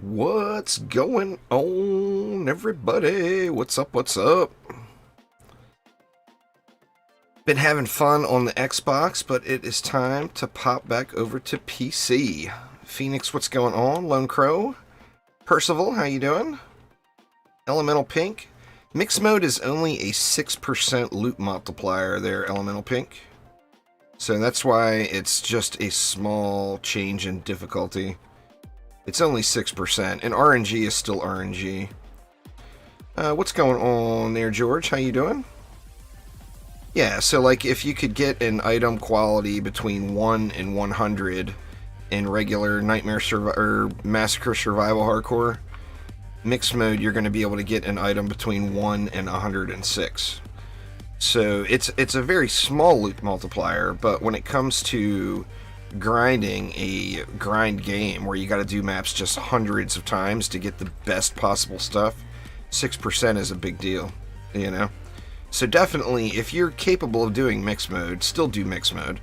What's going on, everybody? What's up? What's up? Been having fun on the Xbox, but it is time to pop back over to PC. Phoenix, what's going on? Lone Crow? Percival, how you doing? Elemental Pink? Mixed mode is only a 6% loot multiplier there, Elemental Pink. So that's why it's just a small change in difficulty. It's only 6%, and RNG is still RNG. What's going on there, George? How you doing? Yeah, so like if you could get an item quality between 1 and 100 in regular or Massacre Survival Hardcore, mixed mode you're going to be able to get an item between 1 and 106. So it's a very small loot multiplier, but when it comes to grinding a grind game where you got to do maps just hundreds of times to get the best possible stuff, 6% is a big deal, you know? So definitely, if you're capable of doing mixed mode, still do mixed mode.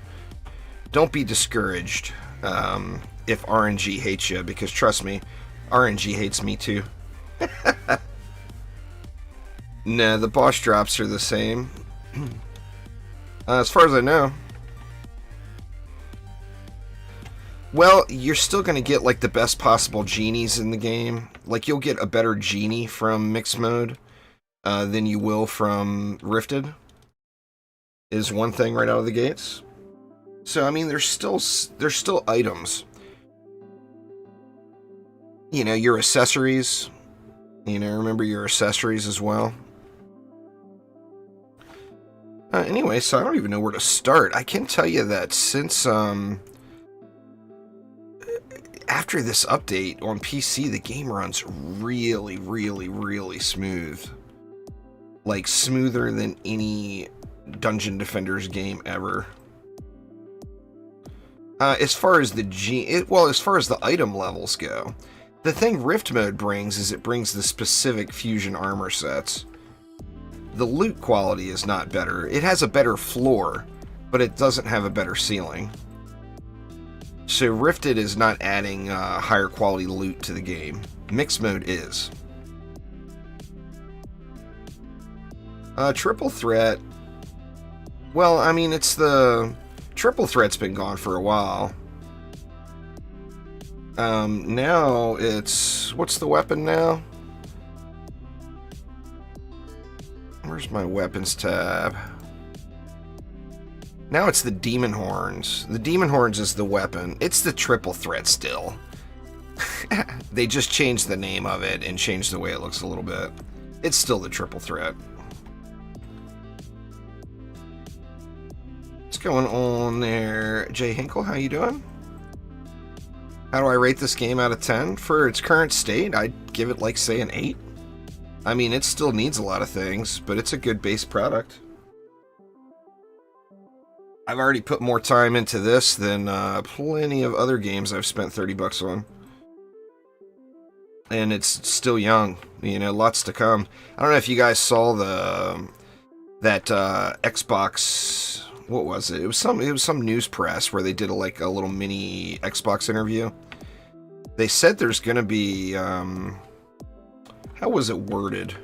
Don't be discouraged if RNG hates you, because trust me, RNG hates me too. No, the boss drops are the same. As far as I know. Well, you're still going to get like the best possible genies in the game. Like you'll get a better genie from mixed mode than you will from Rifted. Is one thing right out of the gates. So I mean, there's still items. You know, your accessories. You know, remember your accessories as well. Anyway, so I don't even know where to start. I can tell you that since after this update on PC, the game runs really, really, really smooth. Like, smoother than any Dungeon Defenders game ever. As far as as far as the item levels go, the thing Rift Mode brings is it brings the specific fusion armor sets. The loot quality is not better. It has a better floor, but it doesn't have a better ceiling. So Rifted is not adding higher quality loot to the game. Mixed mode is. Triple threat. Well, I mean, it's the triple threat's been gone for a while. Now it's what's the weapon now? Where's my weapons tab? Now it's the Demon Horns. The Demon Horns is the weapon. It's the triple threat still. They just changed the name of it and changed the way it looks a little bit. It's still the triple threat. What's going on there, Jay Hinkle? How you doing? How do I rate this game out of 10? For its current state, I'd give it like, say, an 8. I mean, it still needs a lot of things, but it's a good base product. I've already put more time into this than plenty of other games I've spent $30 on. And it's still young, you know, lots to come. I don't know if you guys saw that Xbox, what was it? It was some news press where they did a little mini Xbox interview. They said there's going to be, how was it worded?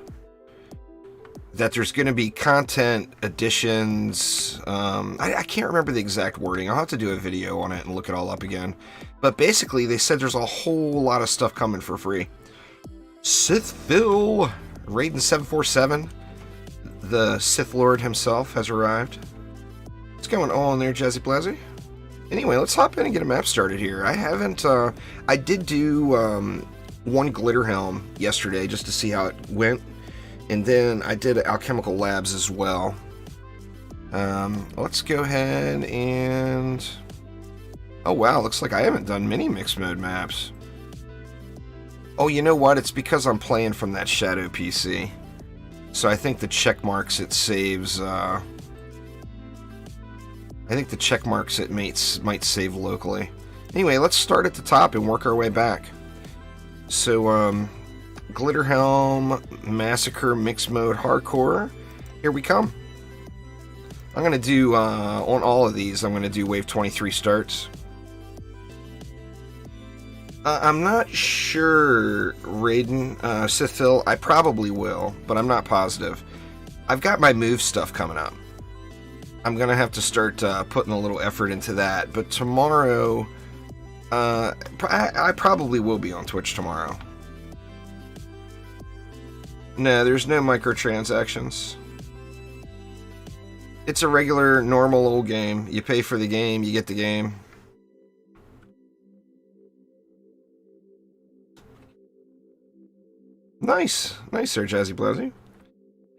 That there's going to be content additions. I can't remember the exact wording. I'll have to do a video on it and look it all up again. But basically, they said there's a whole lot of stuff coming for free. Sith Phil, Raiden 747, the Sith Lord himself has arrived. What's going on there, Jazzy Blazzy? Anyway, let's hop in and get a map started here. I did do one glitter helm yesterday just to see how it went. And then I did Alchemical Labs as well. Let's go ahead and... Oh wow, looks like I haven't done many mixed mode maps. Oh, you know what? It's because I'm playing from that Shadow PC. So I think the check marks it saves... I think the check marks it might save locally. Anyway, let's start at the top and work our way back. So, Glitter Helm, Massacre, Mixed Mode, Hardcore. Here we come. I'm going to do, on all of these, I'm going to do Wave 23 starts. I'm not sure, Raiden, Sithil. I probably will, but I'm not positive. I've got my move stuff coming up. I'm going to have to start putting a little effort into that. But tomorrow, I probably will be on Twitch tomorrow. No, there's no microtransactions. It's a regular, normal old game. You pay for the game, you get the game. Nice. Nice there, Jazzy Blazzy.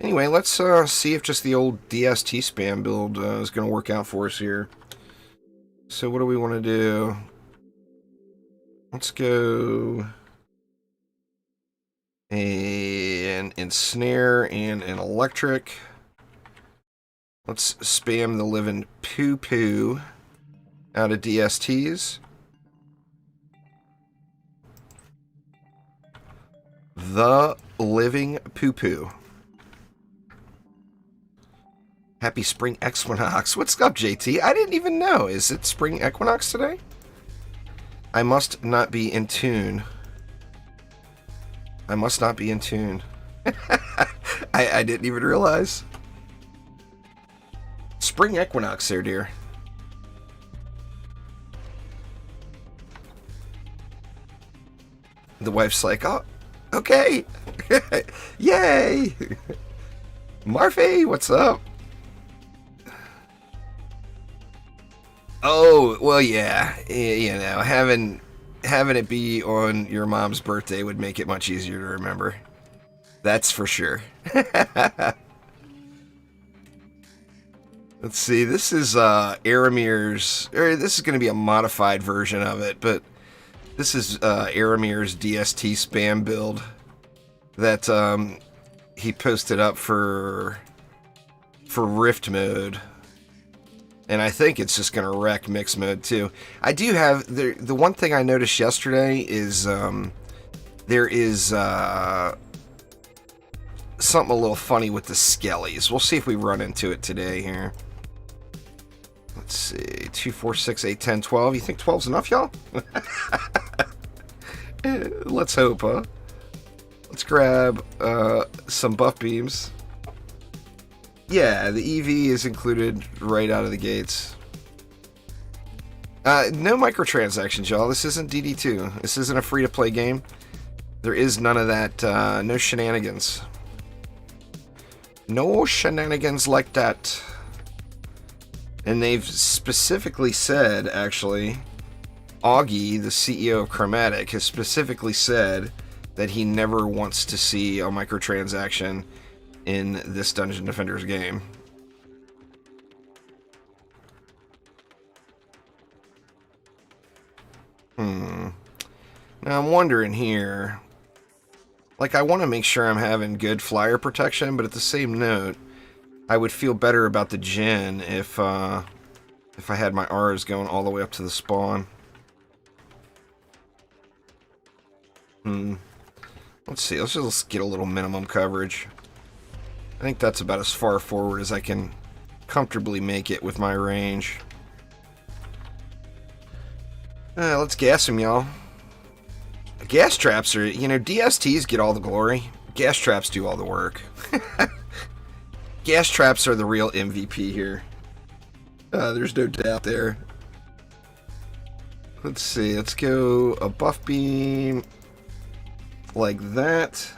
Anyway, let's see if just the old DST spam build is going to work out for us here. So what do we want to do? Let's go an ensnare and an electric. Let's spam the living poo-poo out of DSTs. The living poo-poo. Happy spring equinox. What's up, JT? I didn't even know. Is it spring equinox today? I must not be in tune. I must not be in tune. I didn't even realize. Spring equinox there, dear. The wife's like, oh, okay. Yay. Marfy, what's up? Oh, well, yeah. You know, having it be on your mom's birthday would make it much easier to remember. That's for sure. Let's see. This is Aramir's, or this is going to be a modified version of it, but this is Aramir's DST spam build that he posted up for Rift mode. And I think it's just going to wreck mixed mode too. I do have the one thing I noticed yesterday is there is something a little funny with the skellies. We'll see if we run into it today here. Let's see, 2, 4, 6, 8, 10, 12. You think 12's enough, y'all? Let's hope, huh? Let's grab some buff beams. Yeah, the EV is included right out of the gates. No microtransactions, y'all. This isn't DD2. This isn't a free-to-play game. There is none of that. No shenanigans. No shenanigans like that. And they've specifically said, actually, Augie, the CEO of Chromatic, has specifically said that he never wants to see a microtransaction in this Dungeon Defenders game. Now I'm wondering here, like, I want to make sure I'm having good flyer protection, but at the same note, I would feel better about the gen if I had my R's going all the way up to the spawn. Let's see, let's just get a little minimum coverage. I think that's about as far forward as I can comfortably make it with my range. Let's gas them, y'all. Gas traps are, you know, DSTs get all the glory. Gas traps do all the work. Gas traps are the real MVP here. There's no doubt there. Let's see, let's go a buff beam like that.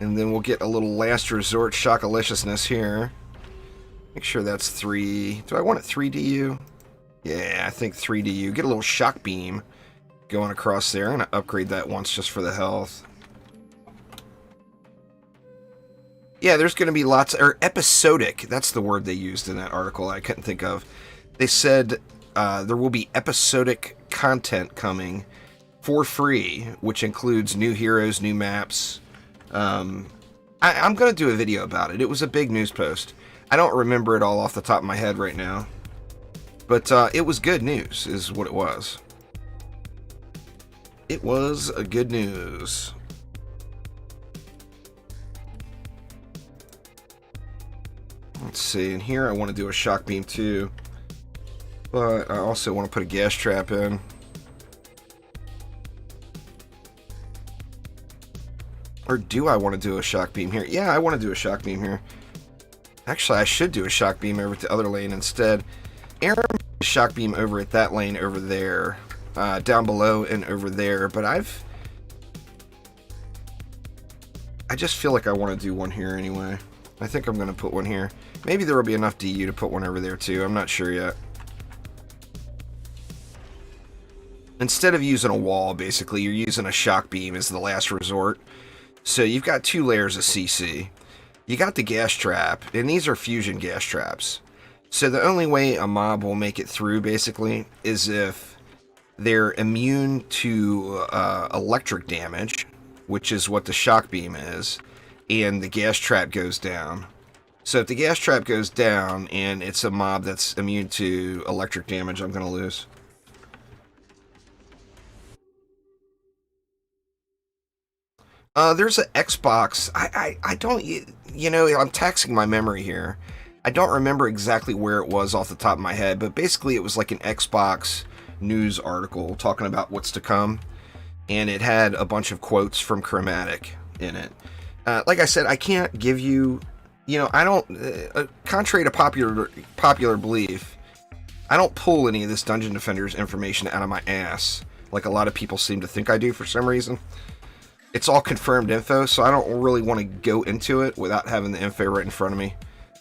And then we'll get a little last resort shockaliciousness here. Make sure that's 3. Do I want it 3 DU? Yeah, I think 3 DU. Get a little shock beam going across there. I'm going to upgrade that once just for the health. Yeah, there's going to be lots, or episodic. That's the word they used in that article I couldn't think of. They said there will be episodic content coming for free, which includes new heroes, new maps. I'm going to do a video about it. It was a big news post. I don't remember it all off the top of my head right now. But it was good news, is what it was. It was a good news. Let's see, and here I want to do a shock beam too. But I also want to put a gas trap in. Or do I want to do a shock beam here? Yeah, I want to do a shock beam here. Actually, I should do a shock beam over to the other lane instead. Aaron, shock beam over at that lane over there. Down below and over there. But I just feel like I want to do one here anyway. I think I'm going to put one here. Maybe there will be enough DU to put one over there too. I'm not sure yet. Instead of using a wall, basically, you're using a shock beam as the last resort. So you've got 2 layers of CC. You got the gas trap, and these are fusion gas traps. So the only way a mob will make it through, basically, is if they're immune to electric damage, which is what the shock beam is, and the gas trap goes down. So if the gas trap goes down, and it's a mob that's immune to electric damage, I'm going to lose. There's an Xbox. I don't, you know, I'm taxing my memory here. I don't remember exactly where it was off the top of my head, but basically it was like an Xbox news article talking about what's to come, and it had a bunch of quotes from Chromatic in it. Like I said, I can't give you, you know, I don't, contrary to popular belief, I don't pull any of this Dungeon Defenders information out of my ass, like a lot of people seem to think I do for some reason. It's all confirmed info, so I don't really want to go into it without having the info right in front of me.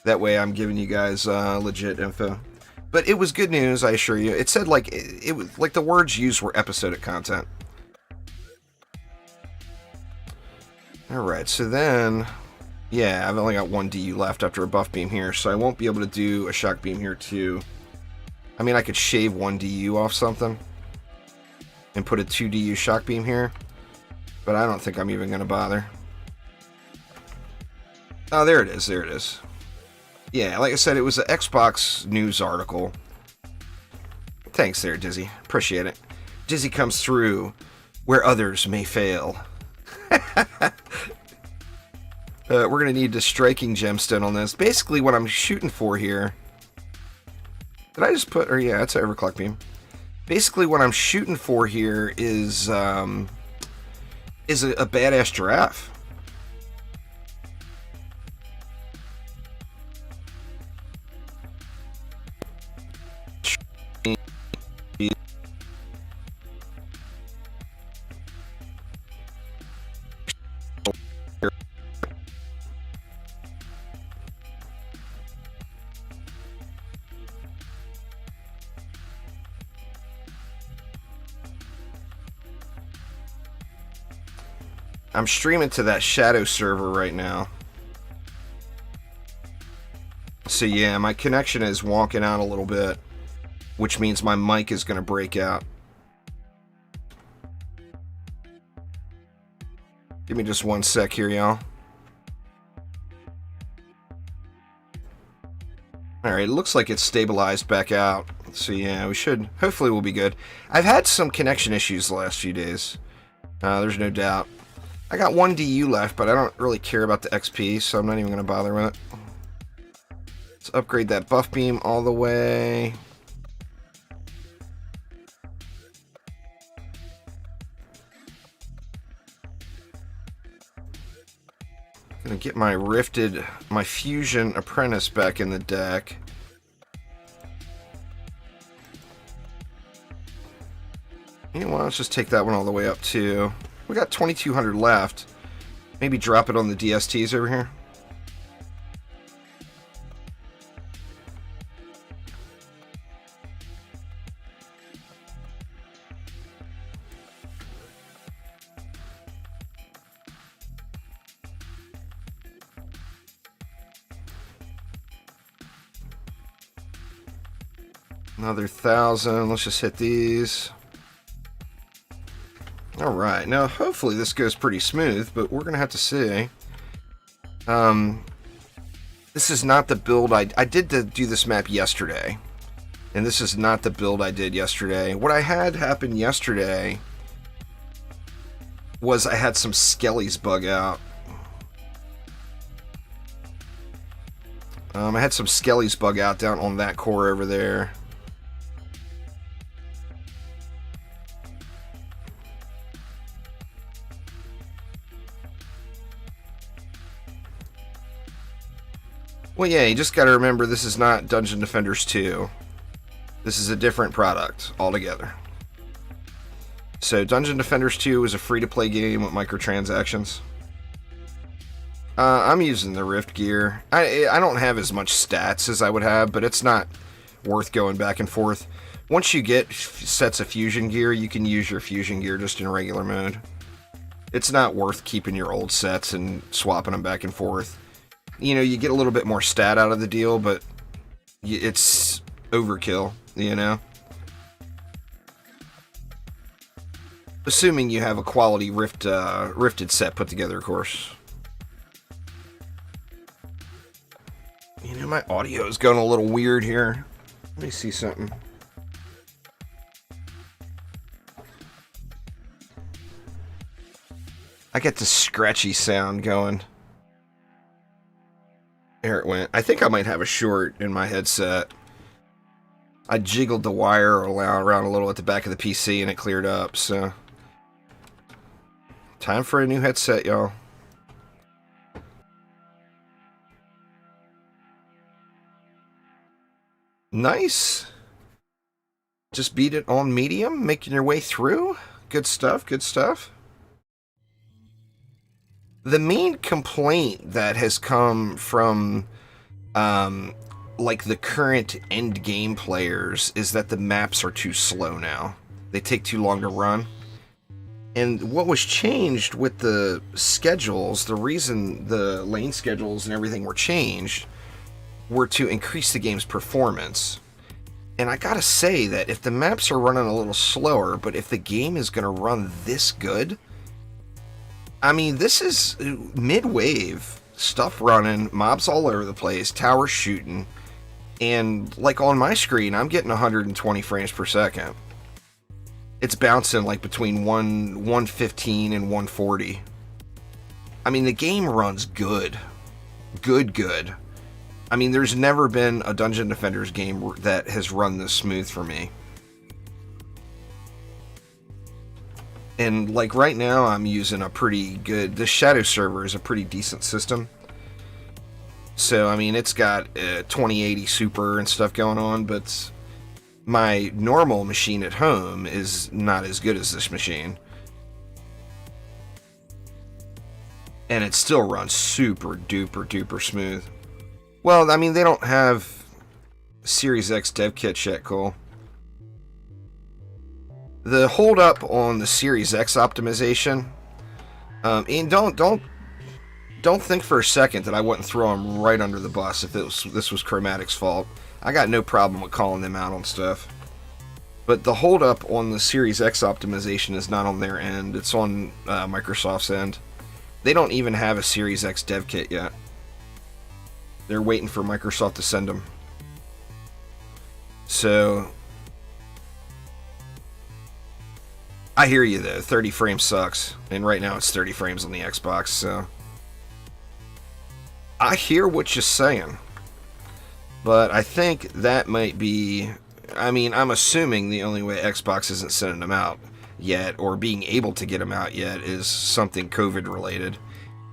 That way I'm giving you guys legit info. But it was good news, I assure you. It said, like, it was like the words used were episodic content. Alright, so then, yeah, I've only got 1 DU left after a buff beam here, so I won't be able to do a shock beam here too. I mean, I could shave 1 DU off something and put a 2 DU shock beam here. But I don't think I'm even going to bother. Oh, there it is. There it is. Yeah, like I said, it was an Xbox news article. Thanks there, Dizzy. Appreciate it. Dizzy comes through where others may fail. We're going to need a striking gemstone on this. Basically, what I'm shooting for here... Did I just put... Or yeah, it's an overclock beam. Basically, what I'm shooting for here is a badass giraffe. I'm streaming to that shadow server right now. So yeah, my connection is wonking out a little bit, which means my mic is going to break out. Give me just 1 sec here, y'all. Alright, it looks like it's stabilized back out. So yeah, we should, hopefully we'll be good. I've had some connection issues the last few days. There's no doubt. I got 1 DU left, but I don't really care about the XP, so I'm not even going to bother with it. Let's upgrade that buff beam all the way. Gonna get my fusion apprentice back in the deck. You know what, let's just take that one all the way up too. We got 2,200 left. Maybe drop it on the DSTs over here. Another 1,000. Let's just hit these. Alright, now hopefully this goes pretty smooth, but we're going to have to see. This is not the build I did do this map yesterday. And this is not the build I did yesterday. What I had happen yesterday was I had some skellies bug out. I had some skellies bug out down on that core over there. Well, yeah, you just got to remember this is not Dungeon Defenders 2. This is a different product altogether. So Dungeon Defenders 2 is a free-to-play game with microtransactions. I'm using the Rift gear. I don't have as much stats as I would have, but it's not worth going back and forth. Once you get sets of fusion gear, you can use your fusion gear just in regular mode. It's not worth keeping your old sets and swapping them back and forth. You know, you get a little bit more stat out of the deal, but it's overkill, you know? Assuming you have a quality rifted set put together, of course. You know, my audio is going a little weird here. Let me see something. I get the scratchy sound going. There it went. I think I might have a short in my headset. I jiggled the wire around a little at the back of the PC and it cleared up, so. Time for a new headset, y'all. Nice. Just beat it on medium, making your way through. Good stuff, good stuff. The main complaint that has come from, like, the current end game players is that the maps are too slow now. They take too long to run. And what was changed with the schedules, the reason the lane schedules and everything were changed, were to increase the game's performance. And I gotta say that if the maps are running a little slower, but if the game is gonna run this good, I mean, this is mid-wave, stuff running, mobs all over the place, towers shooting, and like on my screen, I'm getting 120 frames per second. It's bouncing like between 115 and 140. I mean, the game runs good. Good. I mean, there's never been a Dungeon Defenders game that has run this smooth for me. And like right now, I'm using a pretty good... The Shadow server is a pretty decent system. So, I mean, it's got 2080 Super and stuff going on, but my normal machine at home is not as good as this machine. And it still runs super duper smooth. Well, I mean, they don't have Series X dev kit yet, Cole. The hold up on the Series X optimization, and don't think for a second that I wouldn't throw them right under the bus if this was Chromatic's fault. I got no problem with calling them out on stuff. But the hold up on the Series X optimization is not on their end, it's on Microsoft's end. They don't even have a Series X dev kit yet. They're waiting for Microsoft to send them. So I hear you though, 30 frames sucks, and right now it's 30 frames on the Xbox, so I hear what you're saying, but I think that might be, I mean, I'm assuming the only way Xbox isn't sending them out yet, or being able to get them out yet, is something COVID related.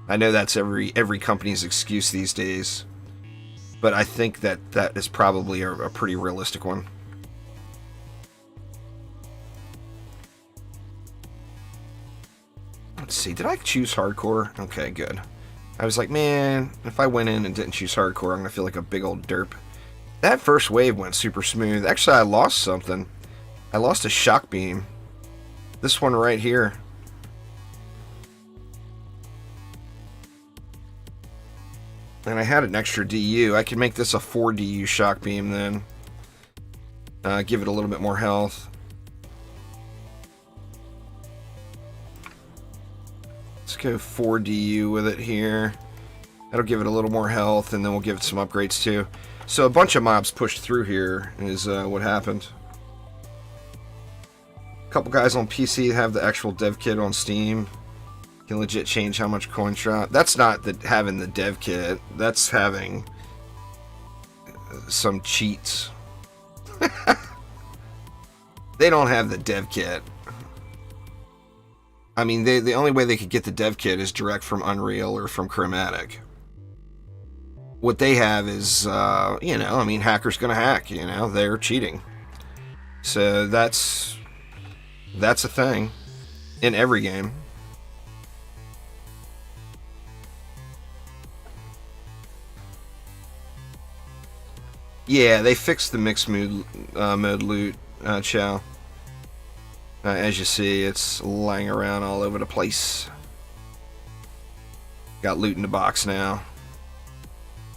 I know that's every company's excuse these days, but I think that is probably a pretty realistic one. Let's see, did I choose hardcore? Okay, good. I was like, man, if I went in and didn't choose hardcore, I'm gonna feel like a big old derp. That first wave went super smooth. Actually, I lost something. I lost a shock beam. This one right here. And I had an extra DU. I could make this a 4 DU shock beam then. Give it a little bit more health. Let's go 4 DU with it here. That'll give it a little more health, and then we'll give it some upgrades too. So a bunch of mobs pushed through here is what happened. A couple guys on PC have the actual dev kit on Steam. Can legit change how much coins drop. That's not having the dev kit. That's having some cheats. They don't have the dev kit. I mean, the only way they could get the dev kit is direct from Unreal or from Chromatic. what they have is, you know, I mean, hackers gonna hack. You know, they're cheating. So that's a thing in every game. Yeah, they fixed the mixed mode loot, Chow. As you see, it's lying around all over the place. Got loot in the box now.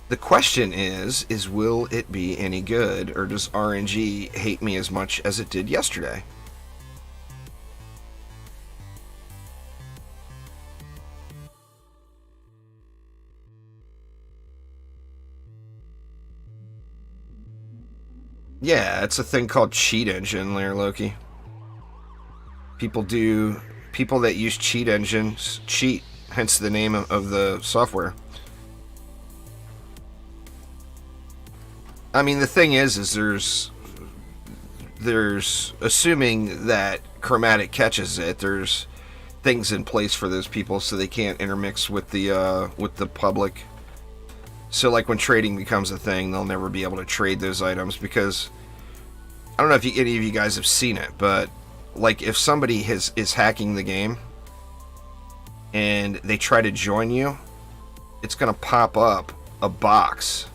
The question is will it be any good, or does RNG hate me as much as it did yesterday? Yeah, it's a thing called cheat engine, Lair Loki. People that use cheat engines cheat, hence the name of the software. I mean, the thing is there's assuming that Chromatic catches it. There's things in place for those people so they can't intermix with the public. So, like, when trading becomes a thing, they'll never be able to trade those items because I don't know if any of you guys have seen it, but like, if somebody is hacking the game and they try to join you, it's gonna pop up a box.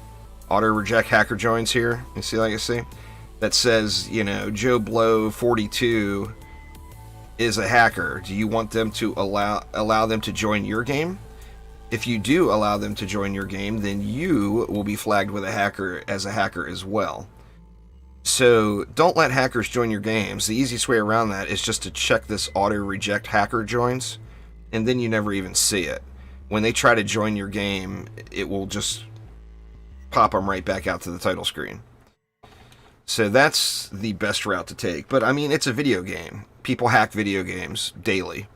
Auto reject hacker joins here. You see, like I see, that says, you know, Joe Blow 42 is a hacker. Do you want them to allow them to join your game? If you do allow them to join your game, then you will be flagged with a hacker as well. So don't let hackers join your games. The easiest way around that is just to check this auto reject hacker joins, and then you never even see it. When they try to join your game, it will just pop them right back out to the title screen. So that's the best route to take. But I mean, it's a video game. People hack video games daily.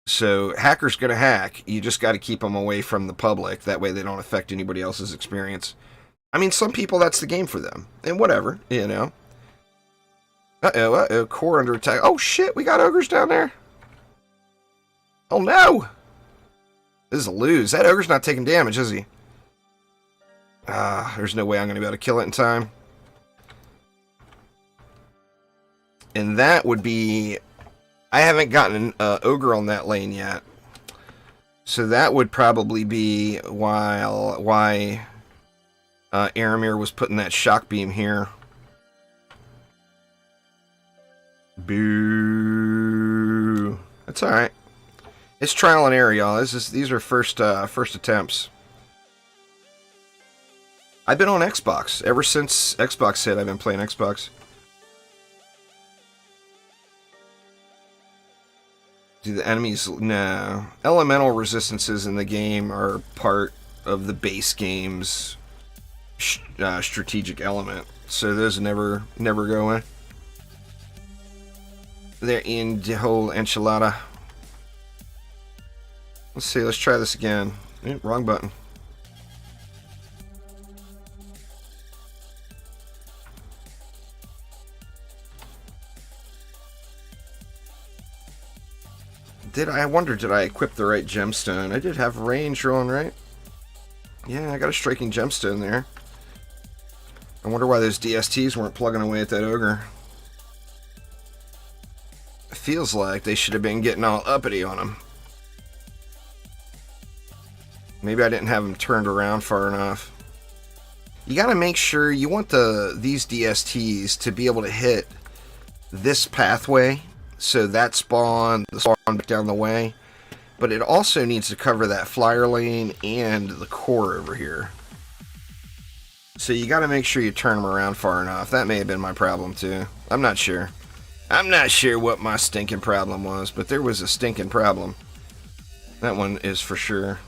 So hackers gonna hack. You just got to keep them away from the public. That way they don't affect anybody else's experience. I mean, some people, that's the game for them. And whatever, you know. Uh-oh, core under attack. Oh shit, we got ogres down there. Oh no! This is a lose. That ogre's not taking damage, is he? There's no way I'm going to be able to kill it in time. And that would be... I haven't gotten an ogre on that lane yet. So that would probably be why Aramir was putting that shock beam here. Boo. That's alright. It's trial and error, y'all. These are first attempts. I've been on Xbox. Ever since Xbox hit, I've been playing Xbox. Do the enemies... No. Elemental resistances in the game are part of the base game's strategic element. So those never go away. They're in the whole enchilada. Let's see, let's try this again. Wrong button. I wonder, did I equip the right gemstone? I did have range rolling, right? Yeah, I got a striking gemstone there. I wonder why those DSTs weren't plugging away at that ogre. It feels like they should have been getting all uppity on him. Maybe I didn't have them turned around far enough. You gotta make sure you want these DSTs to be able to hit this pathway. So that spawn, the spawn back down the way. But it also needs to cover that flyer lane and the core over here. So you got to make sure you turn them around far enough. That may have been my problem too. I'm not sure. I'm not sure what my stinking problem was, but there was a stinking problem. That one is for sure.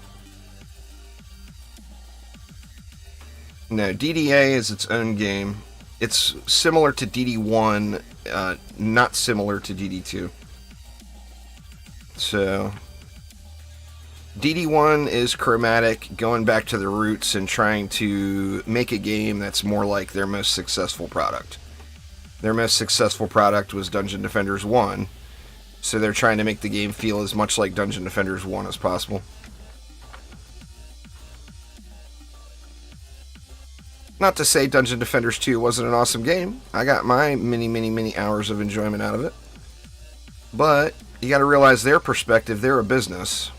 No, DDA is its own game. It's similar to DD1, not similar to DD2. So, DD1 is Chromatic going back to the roots and trying to make a game that's more like their most successful product. Their most successful product was Dungeon Defenders 1, so they're trying to make the game feel as much like Dungeon Defenders 1 as possible. Not to say Dungeon Defenders 2 wasn't an awesome game. I got my many hours of enjoyment out of it. But you got to realize their perspective, they're a business.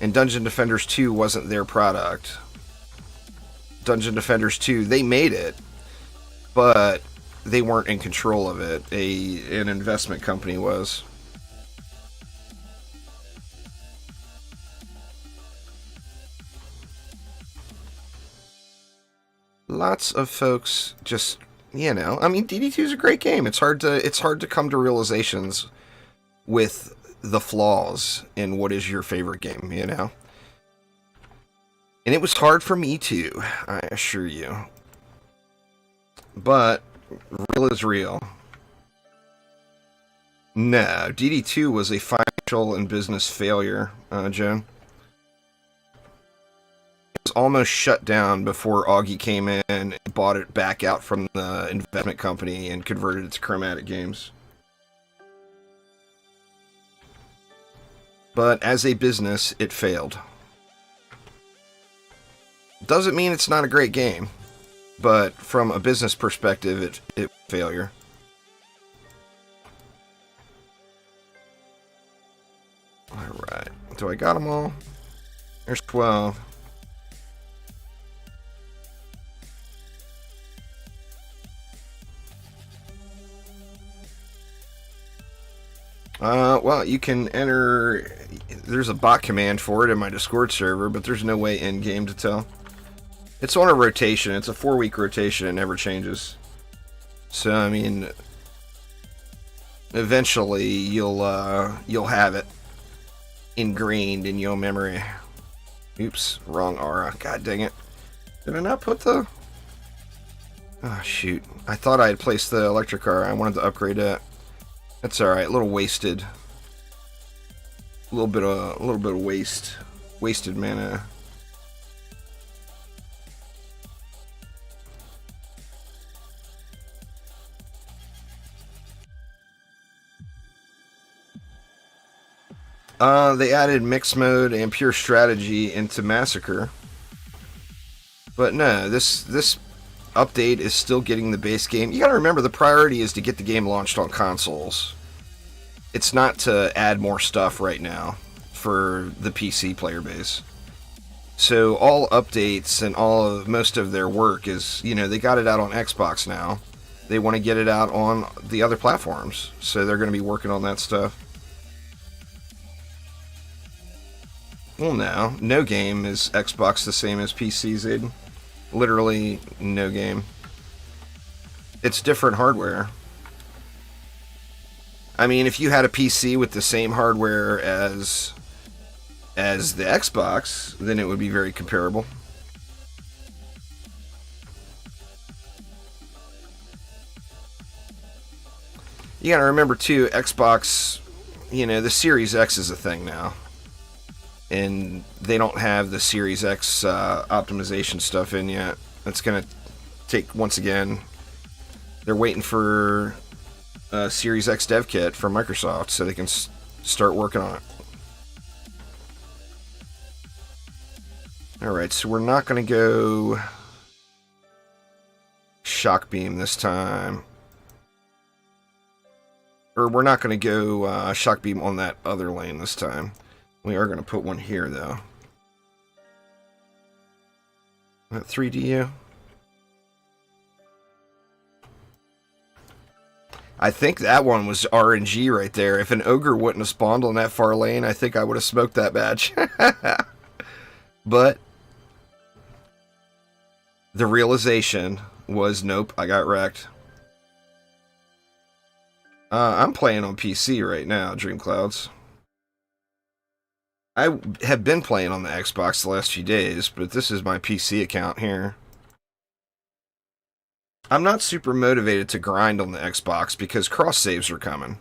And Dungeon Defenders 2 wasn't their product. Dungeon Defenders 2, they made it, but they weren't in control of it. An investment company was. Lots of folks just, I mean, DD2 is a great game. It's hard to come to realizations with the flaws in what is your favorite game, And it was hard for me too, I assure you. But real is real. No, DD2 was a financial and business failure, Joan. It was almost shut down before Augie came in and bought it back out from the investment company and converted it to Chromatic Games. But as a business, it failed. Doesn't mean it's not a great game, but from a business perspective, it failure. Alright, do I got them all? There's 12. Well, you can enter, there's a bot command for it in my Discord server, but there's no way in-game to tell. It's on a rotation, it's a 4-week rotation, it never changes. So, I mean, eventually you'll have it ingrained in your memory. Oops, wrong aura, god dang it. Did I not put the... Oh, shoot. I thought I had placed the electric aura, I wanted to upgrade that. That's alright, a little wasted. A little bit of wasted mana. They added mixed mode and pure strategy into Massacre. But no, this update is still getting the base game. You gotta remember, the priority is to get the game launched on consoles. It's not to add more stuff right now for the PC player base. So all updates and most of their work is, they got it out on Xbox now. They want to get it out on the other platforms. So they're going to be working on that stuff. Well, no game is Xbox the same as PC, Zayden. Literally no game. It's different hardware. I mean, if you had a PC with the same hardware as the Xbox, then it would be very comparable. You gotta remember too, Xbox, the Series X is a thing now. And they don't have the Series X optimization stuff in yet. That's going to take, once again, they're waiting for a Series X dev kit from Microsoft so they can start working on it. Alright, so we're not going to go Shock Beam this time. Or we're not going to go Shock Beam on that other lane this time. We are going to put one here, though. That 3DU. I think that one was RNG right there. If an ogre wouldn't have spawned on that far lane, I think I would have smoked that badge. But the realization was, nope, I got wrecked. I'm playing on PC right now, Dream Clouds. I have been playing on the Xbox the last few days, but this is my PC account here. I'm not super motivated to grind on the Xbox because cross saves are coming.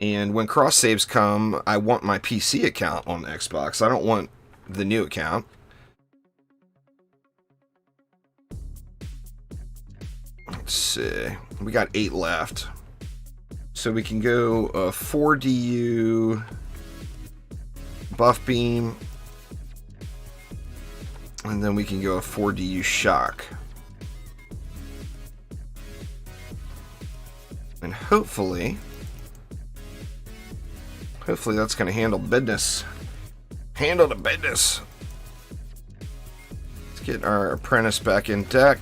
And when cross saves come, I want my PC account on the Xbox. I don't want the new account. Let's see. We got 8 left. So we can go 4DU... Buff Beam, and then we can go a 4DU Shock. And hopefully that's going to handle business. Handle the business. Let's get our apprentice back in deck.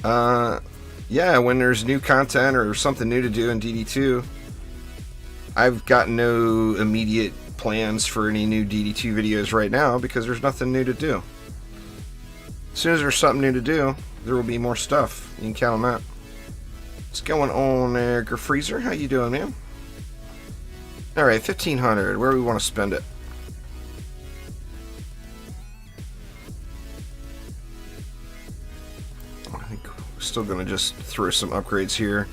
Yeah, when there's new content or something new to do in DD2, I've got no immediate plans for any new DD2 videos right now because there's nothing new to do. As soon as there's something new to do, there will be more stuff. You can count on that. What's going on there, Freezer? How you doing, man? Alright, 1,500. Where do we want to spend it? I think we're still going to just throw some upgrades here.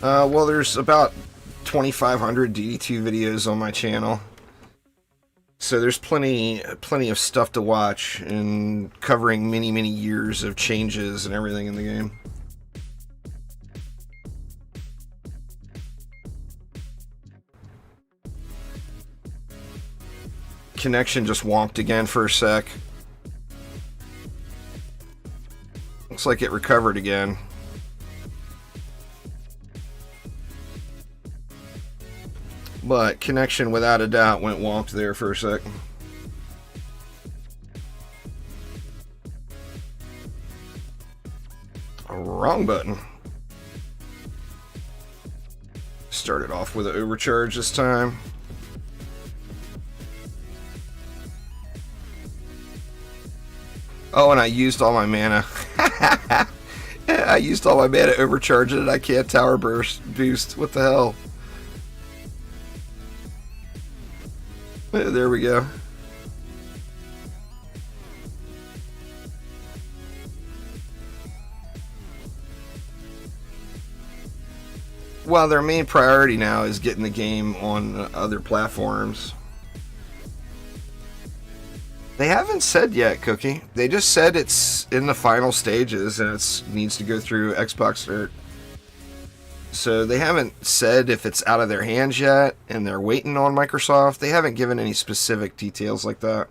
Well, there's about 2,500 DD2 videos on my channel. So there's plenty of stuff to watch and covering many years of changes and everything in the game. Connection just wonked again for a sec. Looks like it recovered again. But connection, without a doubt, went wonk there for a sec. Wrong button. Started off with an overcharge this time. Oh, and I used all my mana. I used all my mana overcharging it. I can't tower burst boost. What the hell? There we go. Well, their main priority now is getting the game on other platforms. They haven't said yet, Cookie. They just said it's in the final stages and it needs to go through Xbox cert. So they haven't said if it's out of their hands yet and they're waiting on Microsoft. They haven't given any specific details like that.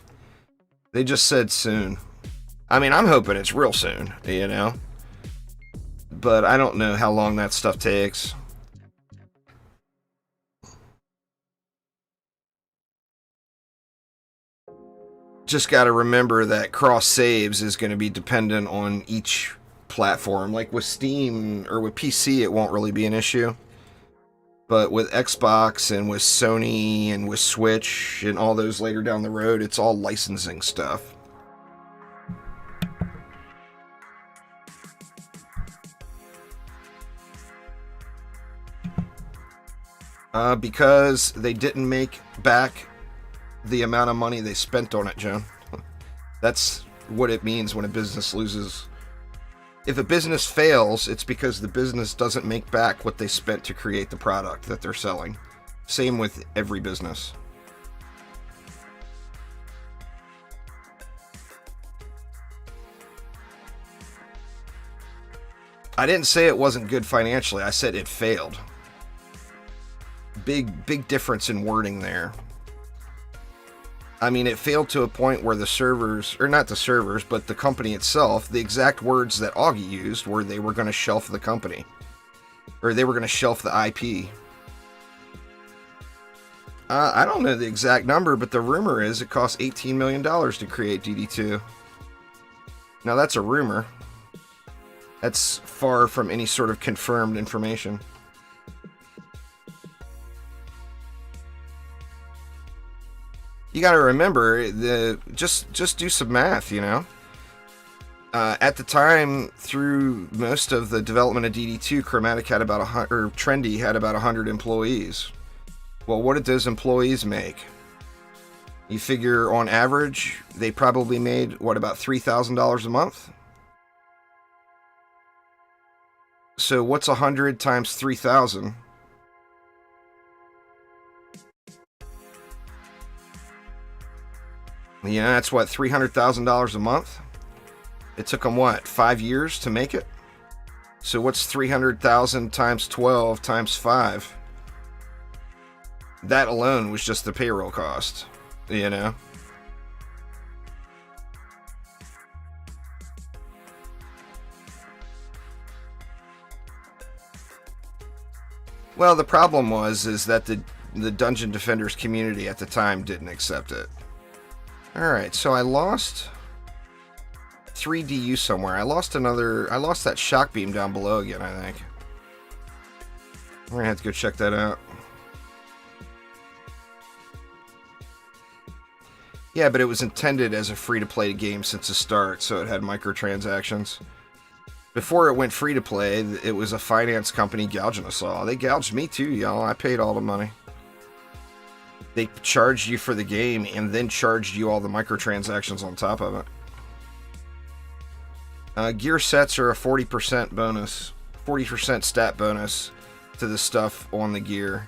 They just said soon. I mean, I'm hoping it's real soon, you know? But I don't know how long that stuff takes. Just got to remember that cross saves is going to be dependent on each platform. Like with Steam or with PC, it won't really be an issue. But with Xbox and with Sony and with Switch and all those later down the road, it's all licensing stuff. Because they didn't make back the amount of money they spent on it, Joan. That's what it means when a business loses. If a business fails, it's because the business doesn't make back what they spent to create the product that they're selling. Same with every business. I didn't say it wasn't good financially. I said it failed. Big difference in wording there. I mean, it failed to a point where the servers, or not the servers, but the company itself, the exact words that Augie used were they were going to shelf the company. Or they were going to shelf the IP. I don't know the exact number, but the rumor is it cost $18 million to create DD2. Now that's a rumor. That's far from any sort of confirmed information. You got to remember, just do some math, you know. At the time, through most of the development of DD2, Chromatic had about Trendy had about 100 employees. Well, what did those employees make? You figure on average, they probably made, what, about $3,000 a month? So what's 100 times 3,000? Yeah, that's what, $300,000 a month? It took them, what, 5 years to make it? So what's 300,000 times 12 times 5? that alone was just the payroll cost, you know? Well, the problem is that the Dungeon Defenders community at the time didn't accept it. Alright, so I lost 3DU somewhere. I lost that shock beam down below again, I think. We're gonna have to go check that out. Yeah, but it was intended as a free-to-play game since the start, so it had microtransactions. Before it went free-to-play, it was a finance company gouging us all. They gouged me too, y'all. I paid all the money. They charged you for the game and then charged you all the microtransactions on top of it. Gear sets are a 40% bonus. 40% stat bonus to the stuff on the gear.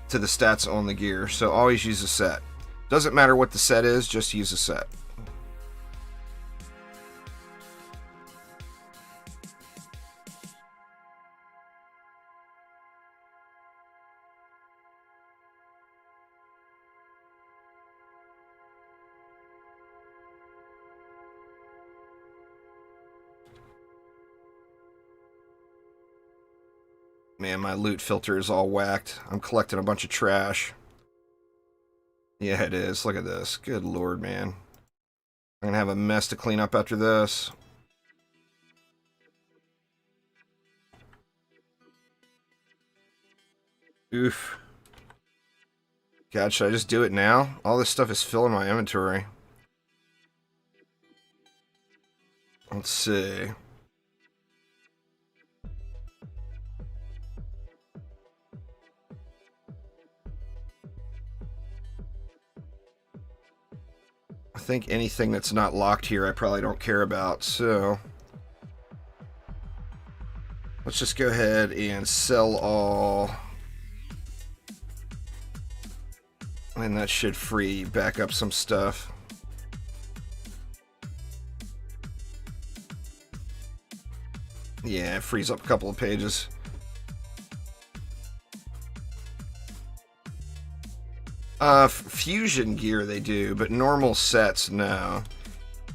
To the stats on the gear. So always use a set. Doesn't matter what the set is, just use a set. Man, my loot filter is all whacked. I'm collecting a bunch of trash. Yeah, it is. Look at this. Good lord, man. I'm gonna have a mess to clean up after this. Oof. God, should I just do it now? All this stuff is filling my inventory. Let's see. I think anything that's not locked here I probably don't care about, so let's just go ahead and sell all, and that should free back up some stuff. Yeah, it frees up a couple of pages. Fusion gear they do, but normal sets, no.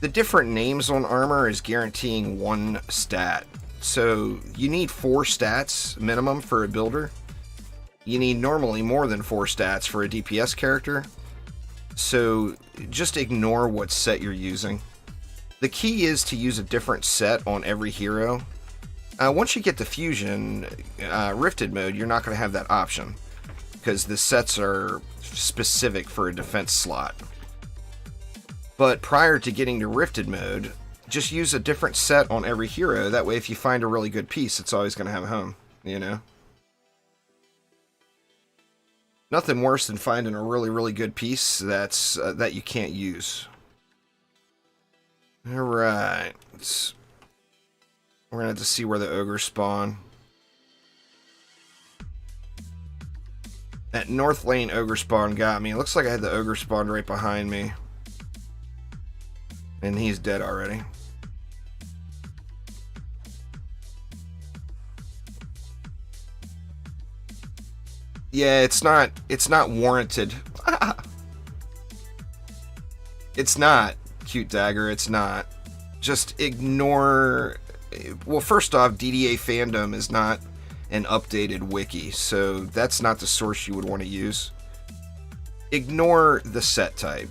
The different names on armor is guaranteeing one stat. So you need 4 stats minimum for a builder. You need normally more than 4 stats for a DPS character. So just ignore what set you're using. The key is to use a different set on every hero. Once you get to Fusion, Rifted mode, you're not going to have that option, because the sets are specific for a defense slot. But prior to getting to Rifted mode, just use a different set on every hero. That way if you find a really good piece, it's always going to have a home, you know? Nothing worse than finding a really, really good piece that's that you can't use. Alright. We're going to have to see where the ogres spawn. That North Lane ogre spawn got me. It looks like I had the ogre spawn right behind me. And he's dead already. Yeah, it's not warranted. It's not, Cute Dagger, it's not. Just ignore... Well, first off, DDA fandom is not an updated wiki, so that's not the source you would want to use. Ignore the set type.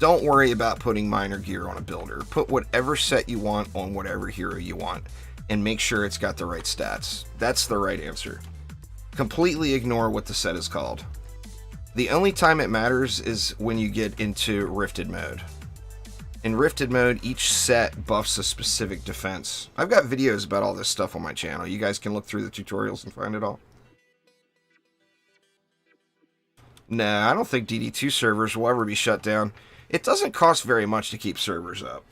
Don't worry about putting minor gear on a builder. Put whatever set you want on whatever hero you want, and make sure it's got the right stats. That's the right answer. Completely ignore what the set is called. The only time it matters is when you get into Rifted mode. In Rifted mode, each set buffs a specific defense. I've got videos about all this stuff on my channel. You guys can look through the tutorials and find it all. Nah, I don't think DD2 servers will ever be shut down. It doesn't cost very much to keep servers up.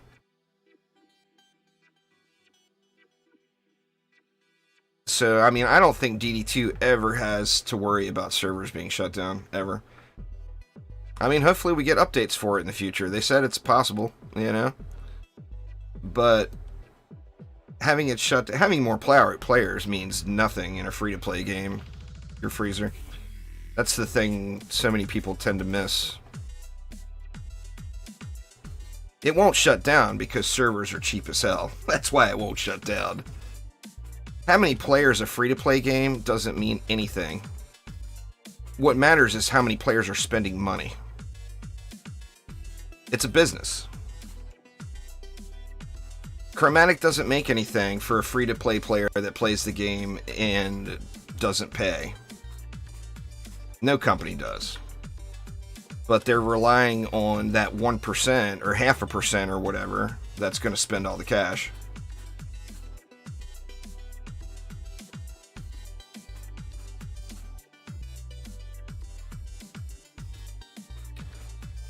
So, I mean, I don't think DD2 ever has to worry about servers being shut down, ever. I mean, hopefully we get updates for it in the future. They said it's possible, you know? But having it shut, having more players means nothing in a free-to-play game. Your freezer. That's the thing so many people tend to miss. It won't shut down because servers are cheap as hell. That's why it won't shut down. How many players a free-to-play game doesn't mean anything. What matters is how many players are spending money. It's a business. Chromatic doesn't make anything for a free-to-play player that plays the game and doesn't pay. No company does. But they're relying on that 1% or 0.5% or whatever that's going to spend all the cash.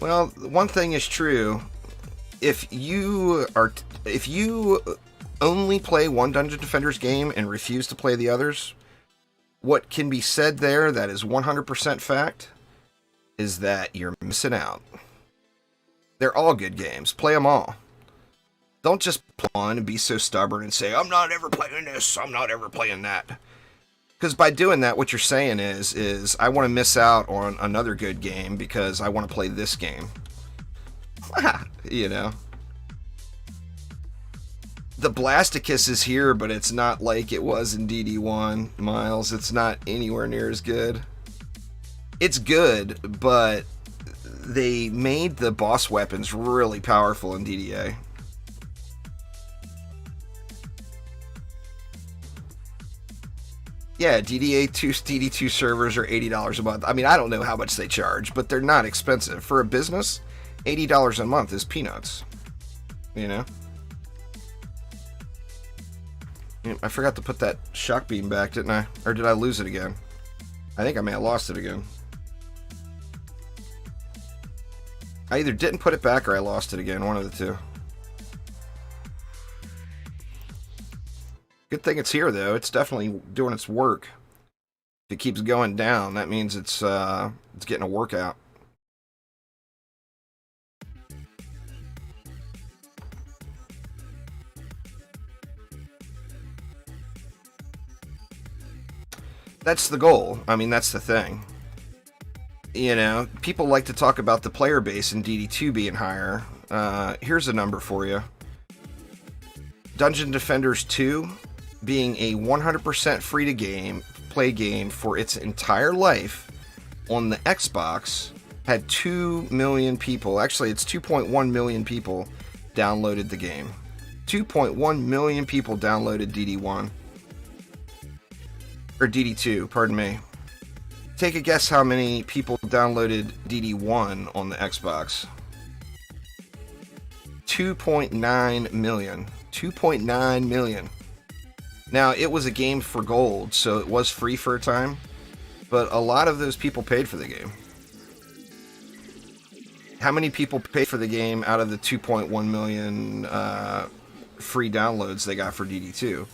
Well, one thing is true. If you only play one Dungeon Defenders game and refuse to play the others, what can be said there that is 100% fact is that you're missing out. They're all good games. Play them all. Don't just play one and be so stubborn and say, I'm not ever playing this, I'm not ever playing that. Because by doing that, what you're saying is I want to miss out on another good game because I want to play this game. You know? The Blasticus is here, but it's not like it was in DD1, Miles. It's not anywhere near as good. It's good, but they made the boss weapons really powerful in DDA. Yeah, DD2 servers are $80 a month. I mean, I don't know how much they charge, but they're not expensive. For a business, $80 a month is peanuts. You know? I forgot to put that shock beam back, didn't I? Or did I lose it again? I think I may have lost it again. I either didn't put it back or I lost it again. One of the two. Good thing it's here, though. It's definitely doing its work. If it keeps going down, that means it's getting a workout. That's the goal. I mean, that's the thing. You know, people like to talk about the player base in DD2 being higher. Here's a number for you. Dungeon Defenders 2, being a 100% free-to-play game for its entire life on the Xbox, had 2 million people. Actually, it's 2.1 million people downloaded the game. 2.1 million people downloaded DD1. Or DD2, pardon me. Take a guess how many people downloaded DD1 on the Xbox. 2.9 million. 2.9 million. Now, it was a game for gold, so it was free for a time, but a lot of those people paid for the game. How many people paid for the game out of the 2.1 million free downloads they got for DD2?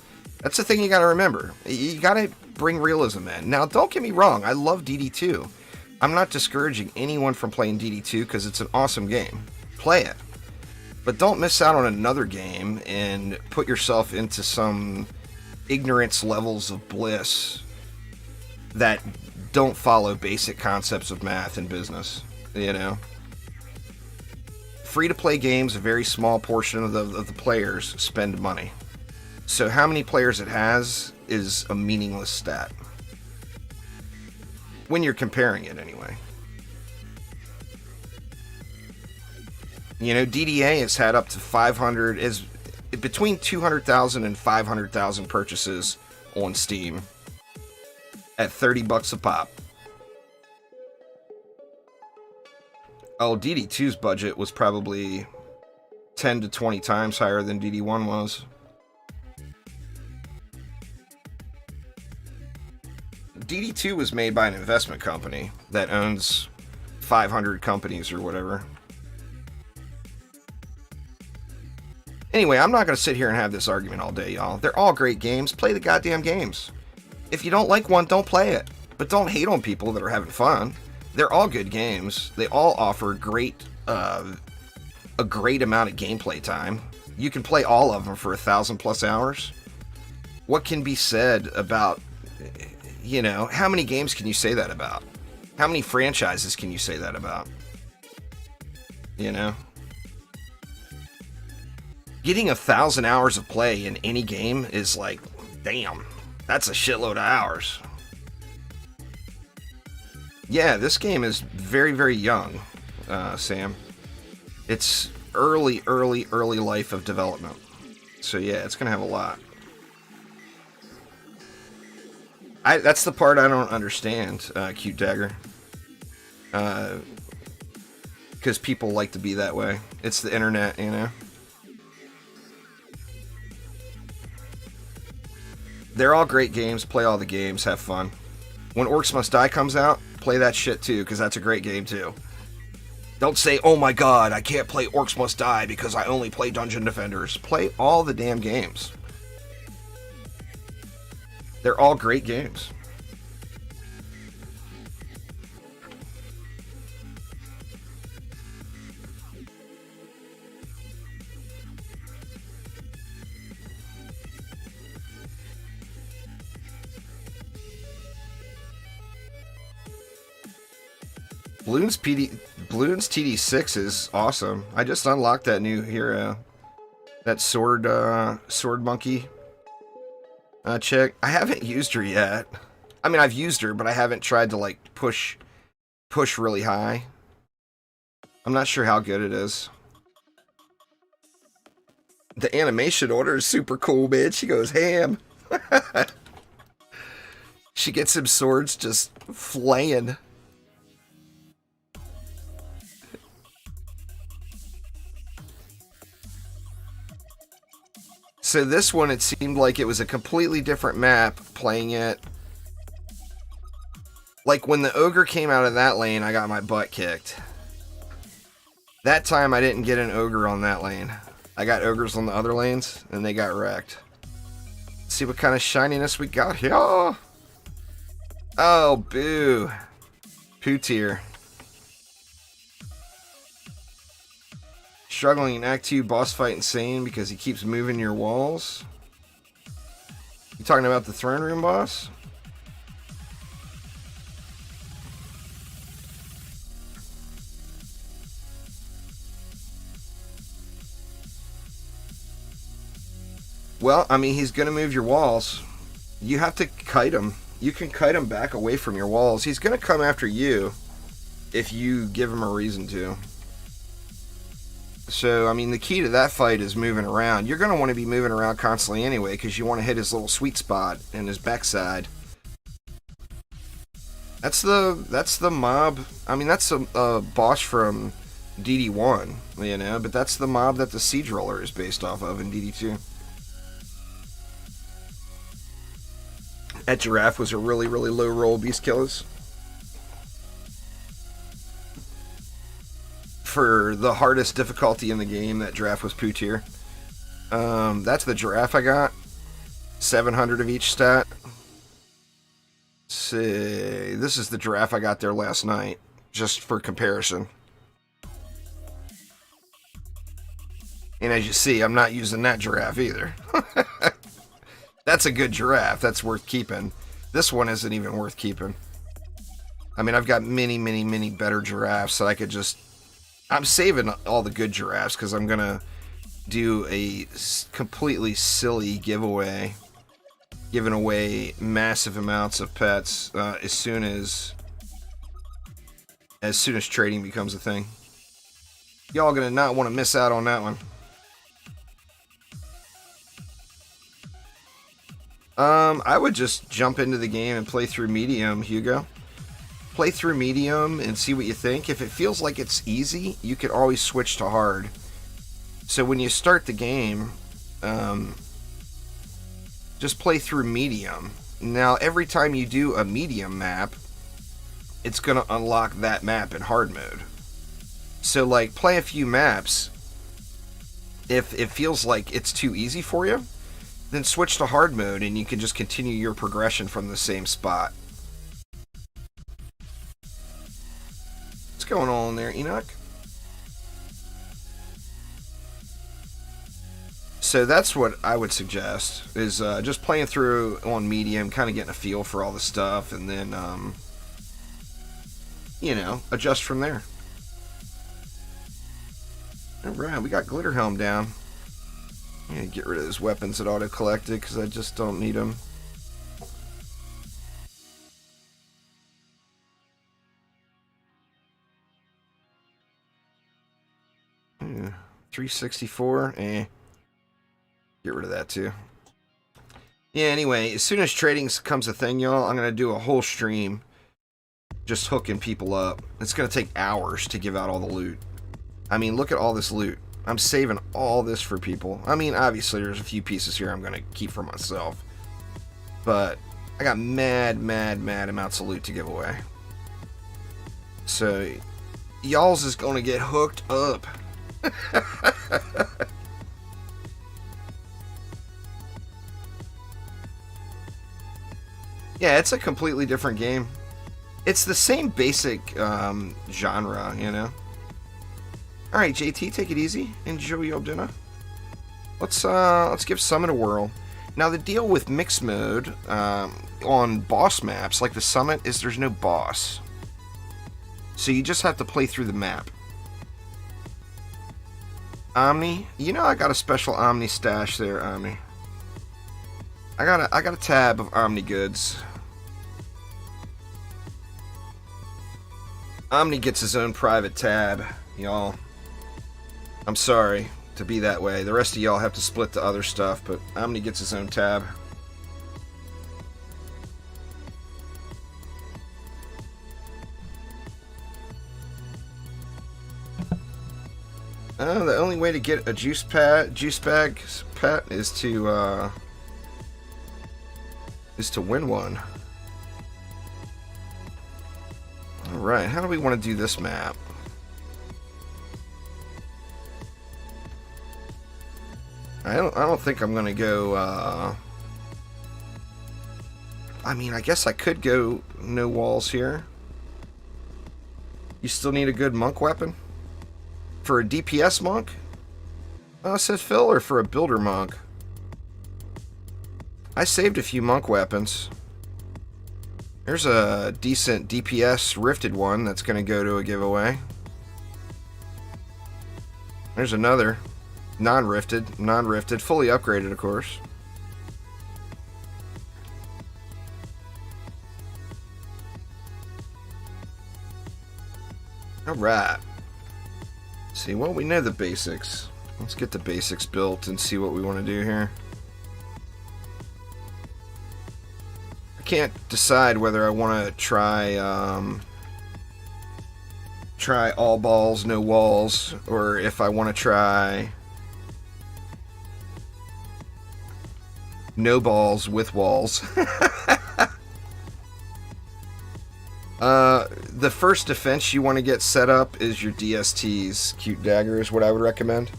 That's the thing you gotta remember. You gotta bring realism in. Now, don't get me wrong, I love DD2. I'm not discouraging anyone from playing DD2 because it's an awesome game. Play it. But don't miss out on another game and put yourself into some ignorance levels of bliss that don't follow basic concepts of math and business, you know? Free-to-play games, a very small portion of the players spend money. So how many players it has is a meaningless stat. When you're comparing it, anyway. You know, DDA has had up to 500, is between 200,000 and 500,000 purchases on Steam at $30 a pop. Oh, DD2's budget was probably 10 to 20 times higher than DD1 was. DD2 was made by an investment company that owns 500 companies or whatever. Anyway, I'm not going to sit here and have this argument all day, y'all. They're all great games. Play the goddamn games. If you don't like one, don't play it. But don't hate on people that are having fun. They're all good games. They all offer a great amount of gameplay time. You can play all of them for 1,000+ hours. What can be said about, you know, how many games can you say that about? How many franchises can you say that about? You know? Getting 1,000 hours of play in any game is like, damn, that's a shitload of hours. Yeah, this game is very, very young, Sam. It's early life of development. So yeah, it's gonna have a lot. That's the part I don't understand, Cute Dagger. Because people like to be that way. It's the internet, you know? They're all great games. Play all the games. Have fun. When Orcs Must Die comes out, play that shit too, because that's a great game too. Don't say, oh my god, I can't play Orcs Must Die because I only play Dungeon Defenders. Play all the damn games. They're all great games. Bloons TD6 is awesome. I just unlocked that new hero. That sword monkey chick. I haven't used her yet. I mean, I've used her, but I haven't tried to like push really high. I'm not sure how good it is. The animation order is super cool, man. She goes ham. She gets some swords just flaying. So this one, it seemed like it was a completely different map playing it. Like when the ogre came out of that lane, I got my butt kicked. That time I didn't get an ogre on that lane. I got ogres on the other lanes, and they got wrecked. Let's see what kind of shininess we got here. Oh, boo. Poo tier. Struggling in Act 2 boss fight insane because he keeps moving your walls. You talking about the throne room boss? Well, I mean, he's going to move your walls. You have to kite him. You can kite him back away from your walls. He's going to come after you if you give him a reason to. So, I mean, the key to that fight is moving around. You're going to want to be moving around constantly anyway, because you want to hit his little sweet spot in his backside. That's the mob. I mean, that's a boss from DD1, you know, but that's the mob that the Siege Roller is based off of in DD2. That giraffe was a really low roll beast killers. For the hardest difficulty in the game, that giraffe was poo tier. That's the giraffe I got. 700 of each stat. Let's see. This is the giraffe I got there last night, just for comparison. And as you see, I'm not using that giraffe either. That's a good giraffe. That's worth keeping. This one isn't even worth keeping. I mean, I've got many better giraffes that I could just... I'm saving all the good giraffes because I'm going to do a completely silly giveaway. Giving away massive amounts of pets as soon as trading becomes a thing. Y'all going to not want to miss out on that one. I would just jump into the game and play through medium, Hugo. Play through medium and see what you think. If it feels like it's easy, you can always switch to hard. So when you start the game, just play through medium. Now, every time you do a medium map, it's going to unlock that map in hard mode. So, like, play a few maps. If it feels like it's too easy for you, then switch to hard mode and you can just continue your progression from the same spot. What's going on there, Enoch? So that's what I would suggest, is just playing through on medium, kind of getting a feel for all the stuff, and then you know, adjust from there. Alright, we got glitter helm down. I'm gonna get rid of those weapons that auto-collected because I just don't need them. Yeah, 364, Get rid of that too. Yeah, anyway, as soon as trading becomes a thing, y'all, I'm gonna do a whole stream just hooking people up. It's gonna take hours to give out all the loot. I mean, look at all this loot. I'm saving all this for people. I mean, obviously, there's a few pieces here I'm going to keep for myself. But I got mad amounts of loot to give away. So, y'all's is going to get hooked up. Yeah, it's a completely different game. It's the same basic genre, you know? Alright, JT, take it easy. Enjoy your dinner. Let's give Summit a whirl. Now, the deal with mixed mode on boss maps, like the Summit, is there's no boss. So you just have to play through the map. Omni, you know I got a special Omni stash there, Omni. I got a tab of Omni goods. Omni gets his own private tab, y'all. I'm sorry to be that way. The rest of y'all have to split the other stuff, but Omni gets his own tab. The only way to get a juice bag pet is to win one. All right, how do we want to do this map? I don't think I'm gonna go. I mean, I guess I could go no walls here. You still need a good monk weapon for a DPS monk. Said Phil, or for a builder monk. I saved a few monk weapons. There's a decent DPS rifted one that's gonna go to a giveaway. There's another. Non-rifted, fully upgraded, of course. Alright. See, well, we know the basics. Let's get the basics built and see what we want to do here. I can't decide whether I want to try all balls, no walls, or if I want to try no balls with walls. The first defense you want to get set up is your DSTs. Cute dagger is what I would recommend.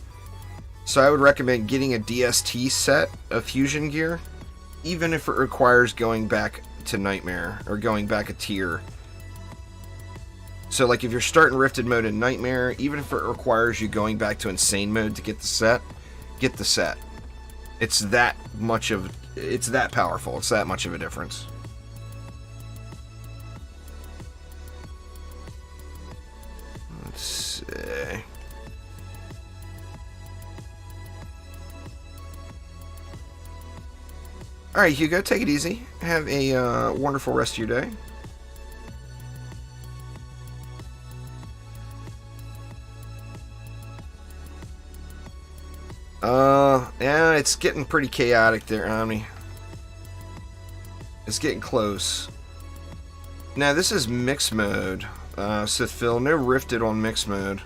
So I would recommend getting a DST set of fusion gear, even if it requires going back to Nightmare or going back a tier. So like if you're starting Rifted mode in Nightmare, even if it requires you going back to Insane mode to get the set, get the set. It's that powerful. It's that much of a difference. Let's see. Alright, Hugo, take it easy. Have a wonderful rest of your day. Yeah, it's getting pretty chaotic there, Omni. It's getting close. Now, this is mixed mode. So, Phil, no rifted on mixed mode.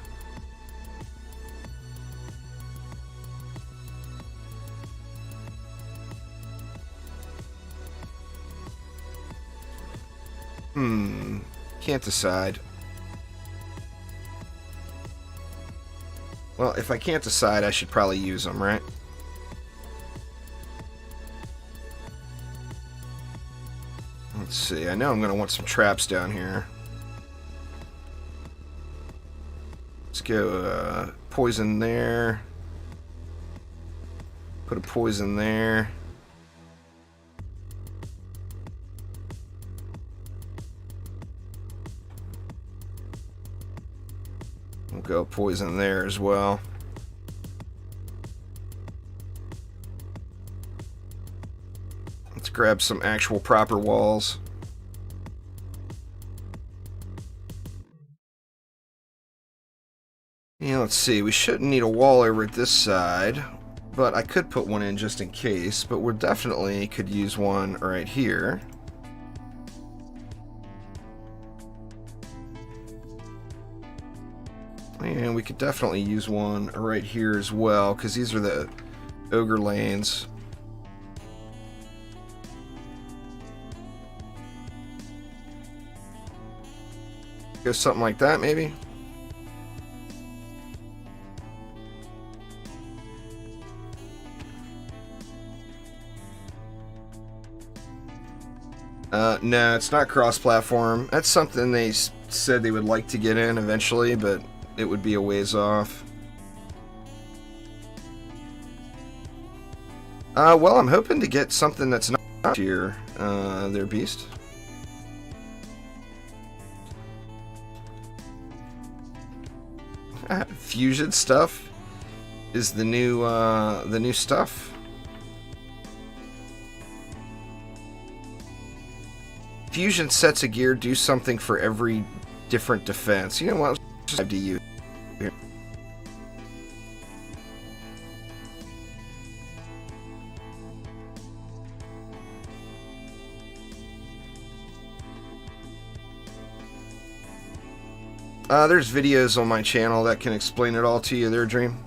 Can't decide. Well, if I can't decide, I should probably use them, right? Let's see. I know I'm going to want some traps down here. Let's go poison there. Put a poison there. Go poison there as well. Let's grab some actual proper walls. Yeah, let's see. We shouldn't need a wall over at this side, but I could put one in just in case. But we definitely could use one right here. And we could definitely use one right here as well, because these are the ogre lanes. Go something like that, maybe? No, it's not cross-platform. That's something they said they would like to get in eventually, but it would be a ways off. Well, I'm hoping to get something that's not here, there, Beast. Fusion stuff is the new stuff. Fusion sets of gear do something for every different defense. You know what? Just have to use here. There's videos on my channel that can explain it all to you there, Dream.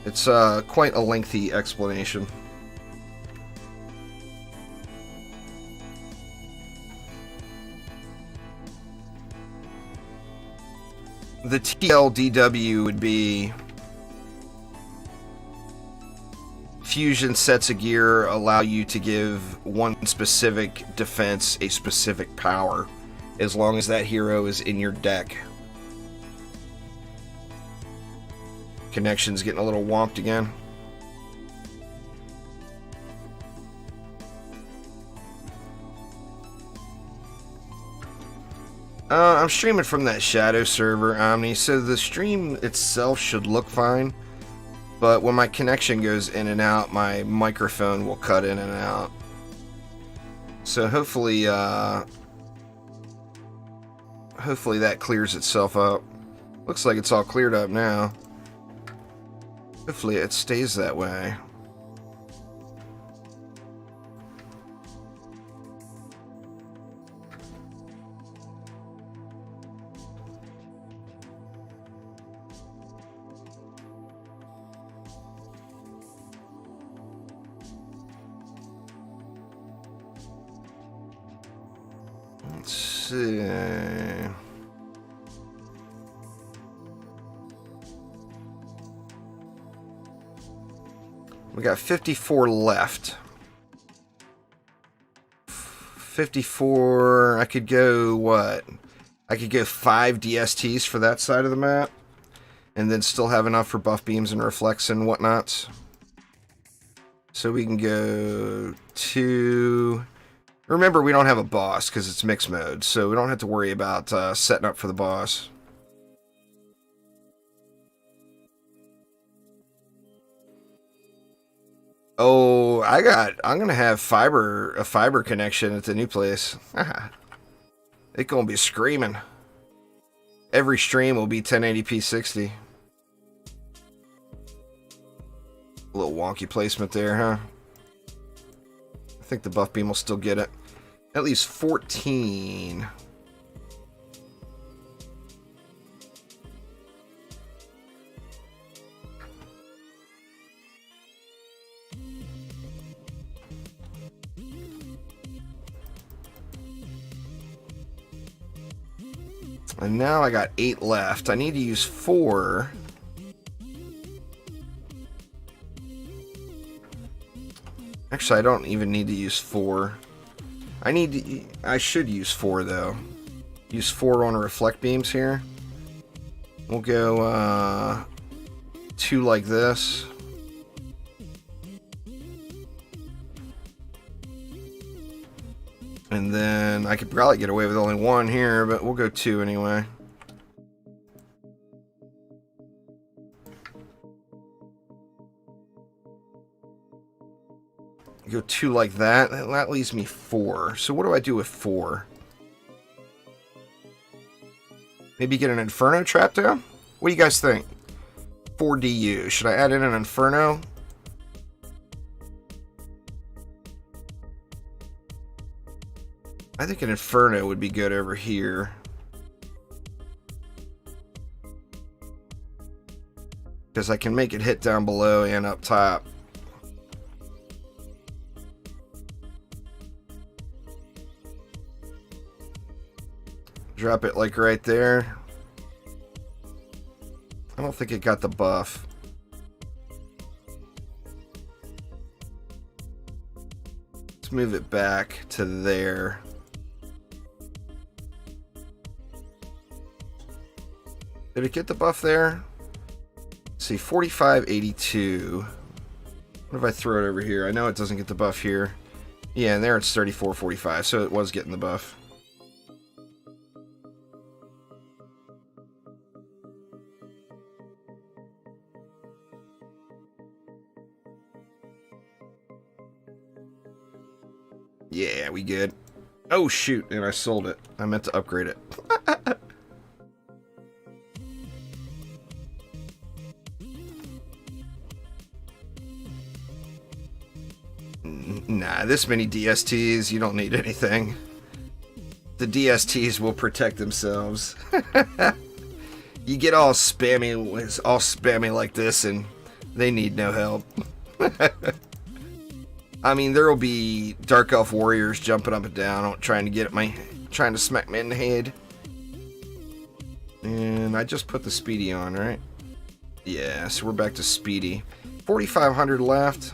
It's quite a lengthy explanation. The TLDW would be fusion sets of gear allow you to give one specific defense a specific power, as long as that hero is in your deck. Connection's getting a little womped again. I'm streaming from that shadow server, Omni, so the stream itself should look fine, but when my connection goes in and out, my microphone will cut in and out. So hopefully that clears itself up. Looks like it's all cleared up now. Hopefully it stays that way. Let's see. We got 54 left. 54, I could go, what? I could go 5 DSTs for that side of the map, and then still have enough for buff beams and reflects and whatnots. So we can go 2... Remember, we don't have a boss because it's mixed mode, so we don't have to worry about setting up for the boss. Oh, I'm gonna have a fiber connection at the new place. It's gonna be screaming. Every stream will be 1080p 60. A little wonky placement there, huh? I think the buff beam will still get it. At least 14. And now I got 8 left. I need to use 4. Actually, I don't even need to use 4. I should use 4 though. Use 4 on reflect beams here. We'll go 2 like this. And then I could probably get away with only 1 here, but we'll go 2 anyway. Go 2 like that. That leaves me 4. So what do I do with 4? Maybe get an Inferno trap down? What do you guys think? 4 DU. Should I add in an Inferno? I think an Inferno would be good over here. Because I can make it hit down below and up top. Drop it like right there. I don't think it got the buff. Let's move it back to there. Did it get the buff there? Let's see, 4582. What if I throw it over here? I know it doesn't get the buff here. Yeah, and there it's 3445, so it was getting the buff. Yeah, we good. Oh, shoot, and I sold it. I meant to upgrade it. Nah, this many DSTs, you don't need anything. The DSTs will protect themselves. You get all spammy like this, and they need no help. I mean, there will be Dark Elf warriors jumping up and down, trying to smack me in the head. And I just put the speedy on, right? Yeah, so we're back to speedy. 4,500 left.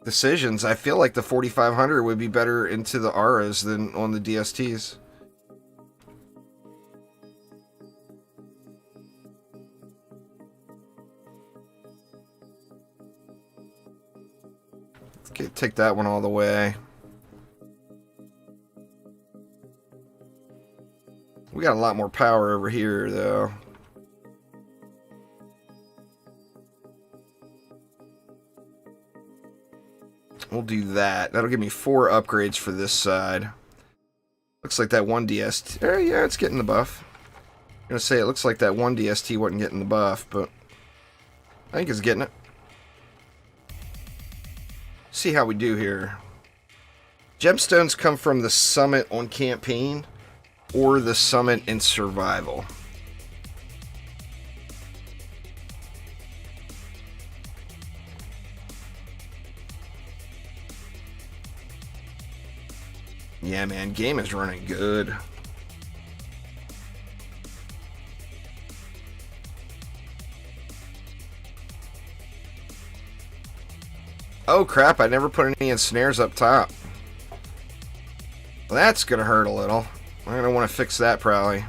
Decisions. I feel like the 4,500 would be better into the auras than on the DSTs. Okay, take that one all the way. We got a lot more power over here, though. We'll do that. That'll give me 4 upgrades for this side. Looks like that one DST... yeah, it's getting the buff. I'm gonna say it looks like that one DST wasn't getting the buff, but I think it's getting it. See how we do here. Gemstones come from the summit on campaign or the summit in survival. Yeah, man, game is running good. Oh crap, I never put any ensnares up top. Well, that's gonna hurt a little. I'm gonna want to fix that probably.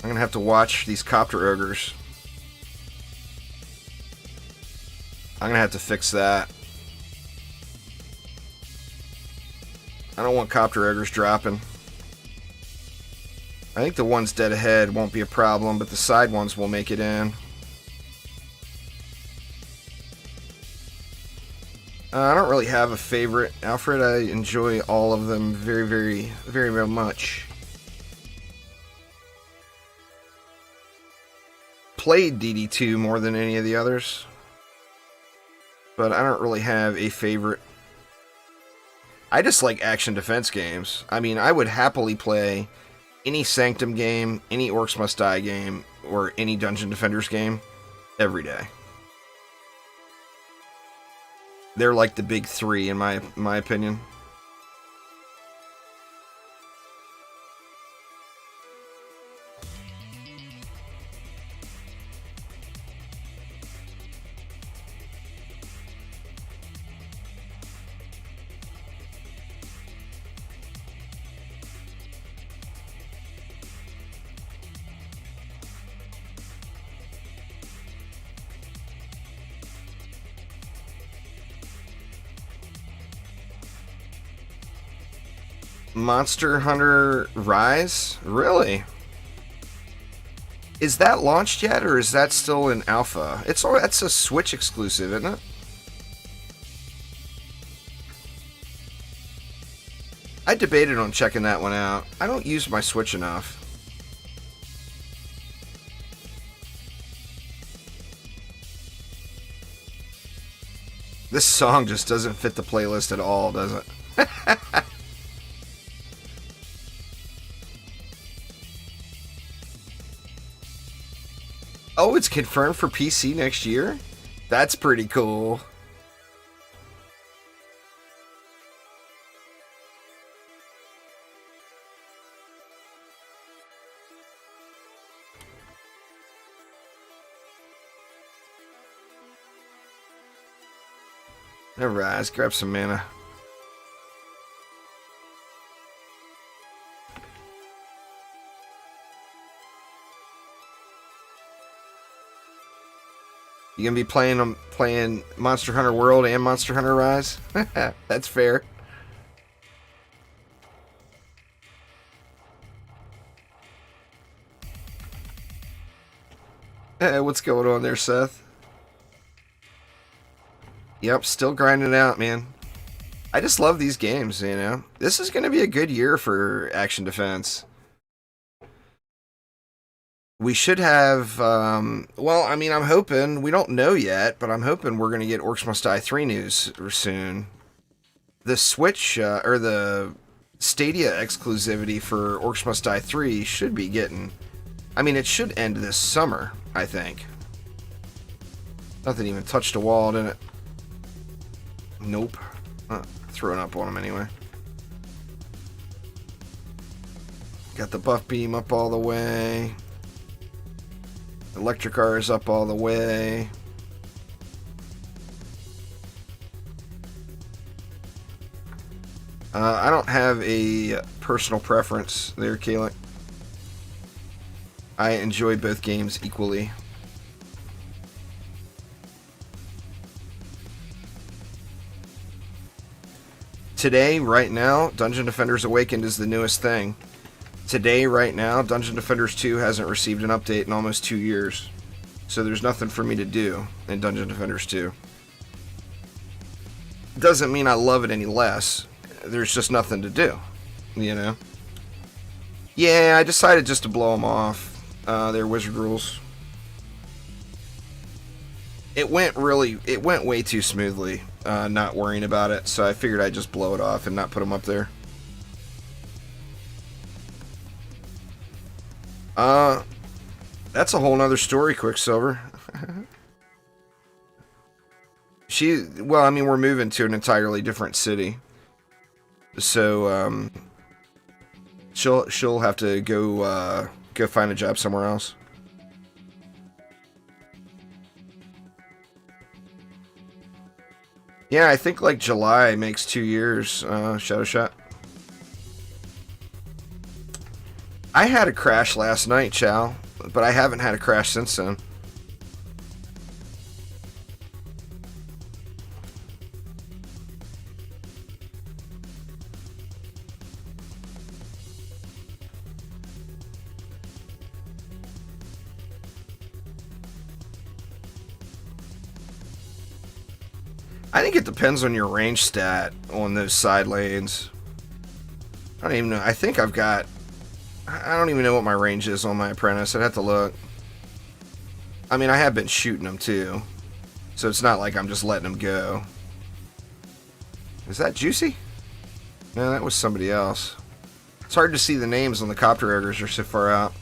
I'm gonna have to watch these copter ogres. I'm gonna have to fix that. I don't want copter ogres dropping. I think the ones dead ahead won't be a problem, but the side ones will make it in. I don't really have a favorite. Alfred, I enjoy all of them very, very, very, very much. Played DD2 more than any of the others, but I don't really have a favorite. I just like action defense games. I mean, I would happily play any Sanctum game, any Orcs Must Die game, or any Dungeon Defenders game every day. They're like the big three in my opinion. Monster Hunter Rise? Really? Is that launched yet, or is that still in alpha? That's a Switch exclusive, isn't it? I debated on checking that one out. I don't use my Switch enough. This song just doesn't fit the playlist at all, does it? Oh, it's confirmed for PC next year? That's pretty cool. Alright, let's grab some mana. You gonna be playing Monster Hunter World and Monster Hunter Rise? That's fair. Hey, what's going on there, Seth? Yep, still grinding out, man. I just love these games, you know. This is going to be a good year for Action Defense. We should have, well, I mean, I'm hoping, we don't know yet, but I'm hoping we're going to get Orcs Must Die 3 news soon. The Switch, or the Stadia exclusivity for Orcs Must Die 3 should be getting, I mean, it should end this summer, I think. Nothing even touched a wall, didn't it? Nope. Throwing up on him anyway. Got the buff beam up all the way. Electric R is up all the way. I don't have a personal preference there, Kayla. I enjoy both games equally. Today, right now, Dungeon Defenders Awakened is the newest thing. Today, right now, Dungeon Defenders 2 hasn't received an update in almost 2 years. So there's nothing for me to do in Dungeon Defenders 2. Doesn't mean I love it any less. There's just nothing to do, you know? Yeah, I decided just to blow them off. Their wizard rules. It went way too smoothly, not worrying about it, so I figured I'd just blow it off and not put them up there. That's a whole nother story, Quicksilver. Well, I mean, we're moving to an entirely different city. So, she'll have to go find a job somewhere else. Yeah, I think like July makes 2 years, Shadow Shot. I had a crash last night, Chow, but I haven't had a crash since then. I think it depends on your range stat on those side lanes. I don't even know. I think I've got... I don't even know what my range is on my Apprentice. I'd have to look. I mean, I have been shooting them too. So it's not like I'm just letting them go. Is that Juicy? No, that was somebody else. It's hard to see the names on the copter ogres. They're so far out.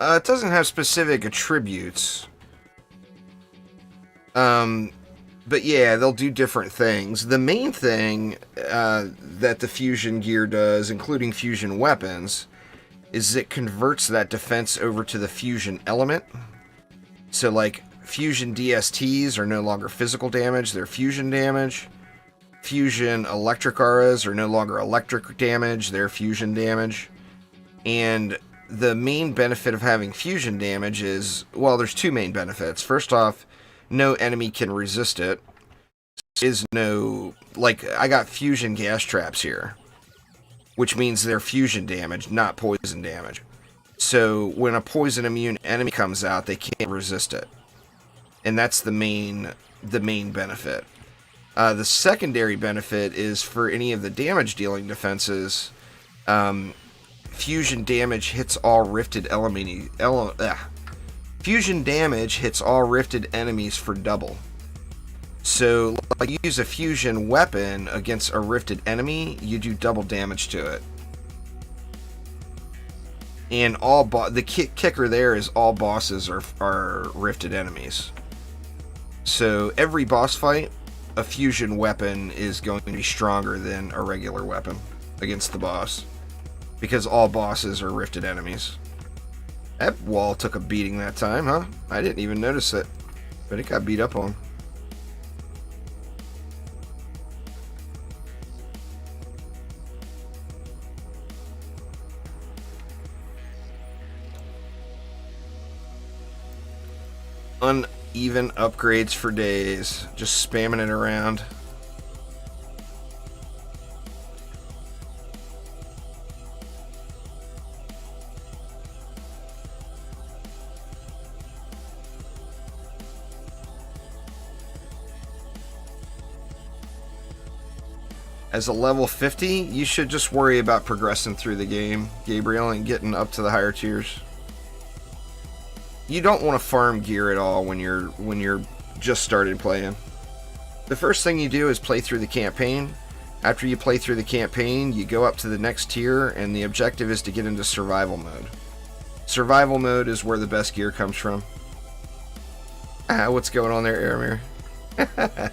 It doesn't have specific attributes. But yeah, they'll do different things. The main thing that the fusion gear does, including fusion weapons, is it converts that defense over to the fusion element. So like fusion DSTs are no longer physical damage, they're fusion damage. Fusion electric auras are no longer electric damage, they're fusion damage. And the main benefit of having fusion damage is, well, there's two main benefits. First off, no enemy can resist it. Is no, like, I got fusion gas traps here, which means they're fusion damage, not poison damage. So when a poison immune enemy comes out, they can't resist it. And that's the main benefit. The secondary benefit is for any of the damage dealing defenses, fusion damage hits all rifted fusion damage hits all rifted enemies for double. So, like, you use a fusion weapon against a rifted enemy, you do double damage to it. And the kicker there is all bosses are rifted enemies. So every boss fight, a fusion weapon is going to be stronger than a regular weapon against the boss, because all bosses are rifted enemies. That wall took a beating that time, huh? I didn't even notice it, but it got beat up on. Uneven upgrades for days, just spamming it around. As a level 50, you should just worry about progressing through the game, Gabriel, and getting up to the higher tiers. You don't want to farm gear at all when you're just started playing. The first thing you do is play through the campaign. After you play through the campaign, you go up to the next tier, and the objective is to get into survival mode. Survival mode is where the best gear comes from. What's going on there, Aramir?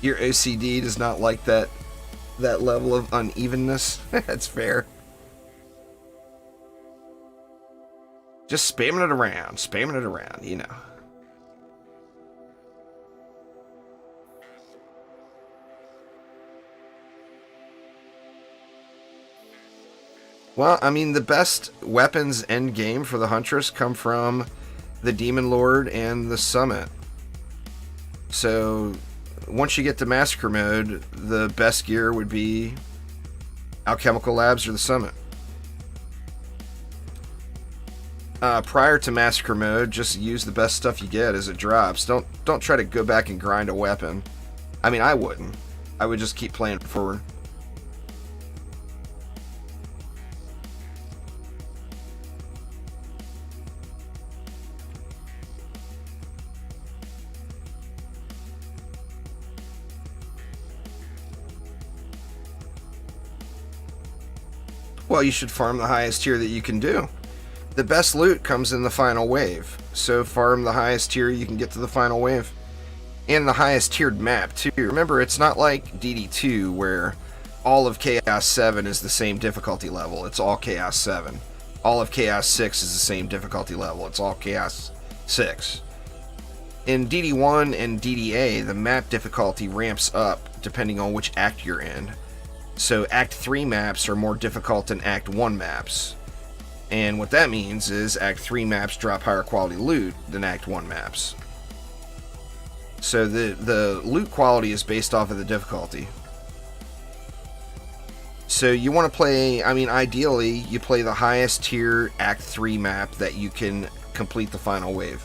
Your OCD does not like that level of unevenness. That's fair. Just spamming it around, you know. Well, I mean, the best weapons end game for the Huntress come from the Demon Lord and the Summit. So once you get to Massacre mode, the best gear would be Alchemical Labs or the Summit. Prior to Massacre mode, just use the best stuff you get as it drops. Don't try to go back and grind a weapon. I mean, I wouldn't. I would just keep playing forward. Well, you should farm the highest tier that you can do. The best loot comes in the final wave, so farm the highest tier you can get to the final wave. And the highest tiered map, too. Remember, it's not like DD2, where all of Chaos 7 is the same difficulty level. It's all Chaos 7. All of Chaos 6 is the same difficulty level. It's all Chaos 6. In DD1 and DDA, the map difficulty ramps up depending on which act you're in. So Act 3 maps are more difficult than Act 1 maps. And what that means is Act 3 maps drop higher quality loot than Act 1 maps. So the loot quality is based off of the difficulty. So you want to play, I mean, ideally, you play the highest tier Act 3 map that you can complete the final wave.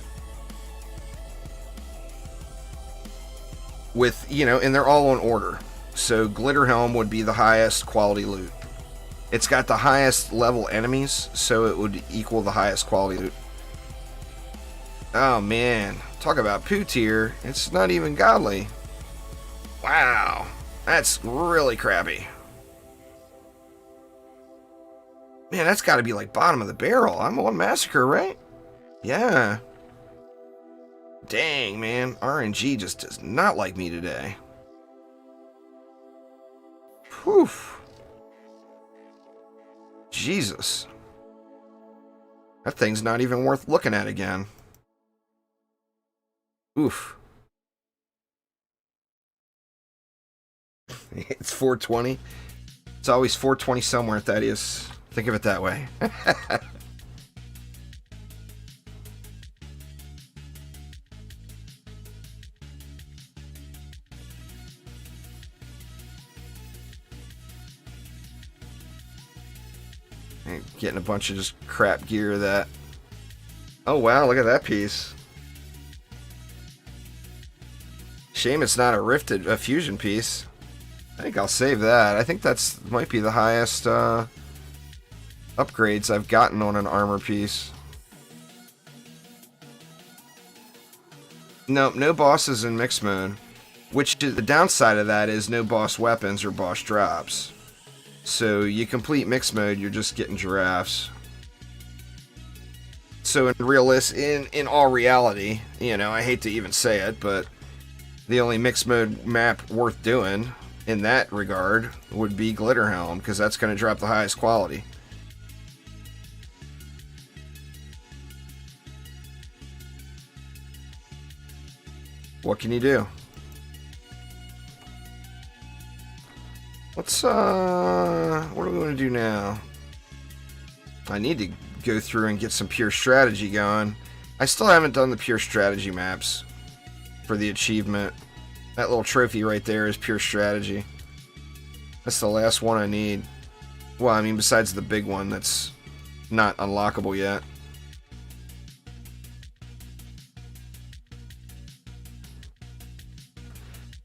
With, you know, and they're all in order. So Glitter Helm would be the highest quality loot. It's got the highest level enemies, so it would equal the highest quality loot. Oh man, talk about poo tier. It's not even godly. Wow. That's really crappy. Man, that's got to be like bottom of the barrel. I'm on Massacre, right? Yeah. Dang, man. RNG just does not like me today. Whew. Jesus. That thing's not even worth looking at again. Oof. It's 420. It's always 420 somewhere, Thaddeus. Think of it that way. Getting a bunch of just crap gear that... Oh wow, look at that piece. Shame it's not a fusion piece. I think I'll save that. I think that's might be the highest upgrades I've gotten on an armor piece. Nope, no bosses in mixed mode. Which the downside of that is no boss weapons or boss drops. So you complete mixed mode, you're just getting giraffes. So in all reality, you know, I hate to even say it, but the only mixed mode map worth doing in that regard would be Glitter Helm, because that's going to drop the highest quality. What can you do? Let's, what are we going to do now? I need to go through and get some pure strategy going. I still haven't done the pure strategy maps for the achievement. That little trophy right there is pure strategy. That's the last one I need. Well, I mean, besides the big one that's not unlockable yet.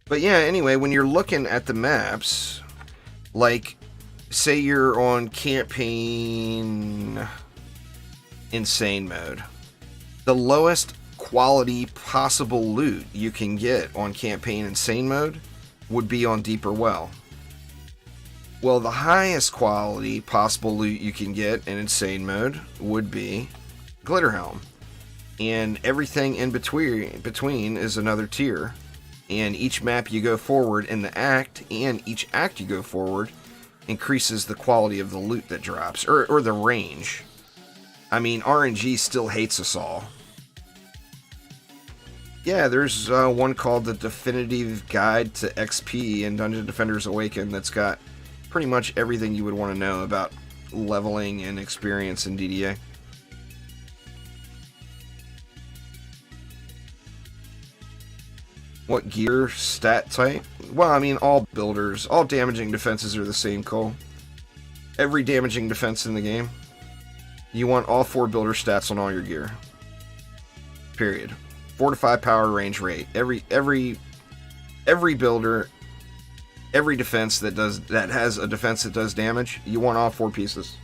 But yeah, anyway, when you're looking at the maps, like, say you're on campaign insane mode, the lowest quality possible loot you can get on campaign insane mode would be on Deeper Well. Well, the highest quality possible loot you can get in insane mode would be Glitter Helm. And everything in between is another tier. And each map you go forward in the act, and each act you go forward, increases the quality of the loot that drops, or the range. I mean, RNG still hates us all. Yeah, there's one called the Definitive Guide to XP in Dungeon Defenders Awaken that's got pretty much everything you would want to know about leveling and experience in DDA. What gear stat type? Well, I mean, all builders, all damaging defenses are the same, Cole. Every damaging defense in the game. You want all 4 builder stats on all your gear. Period. 4 to 5 power, range, rate. Every builder, every defense that has a defense that does damage, you want all 4 pieces.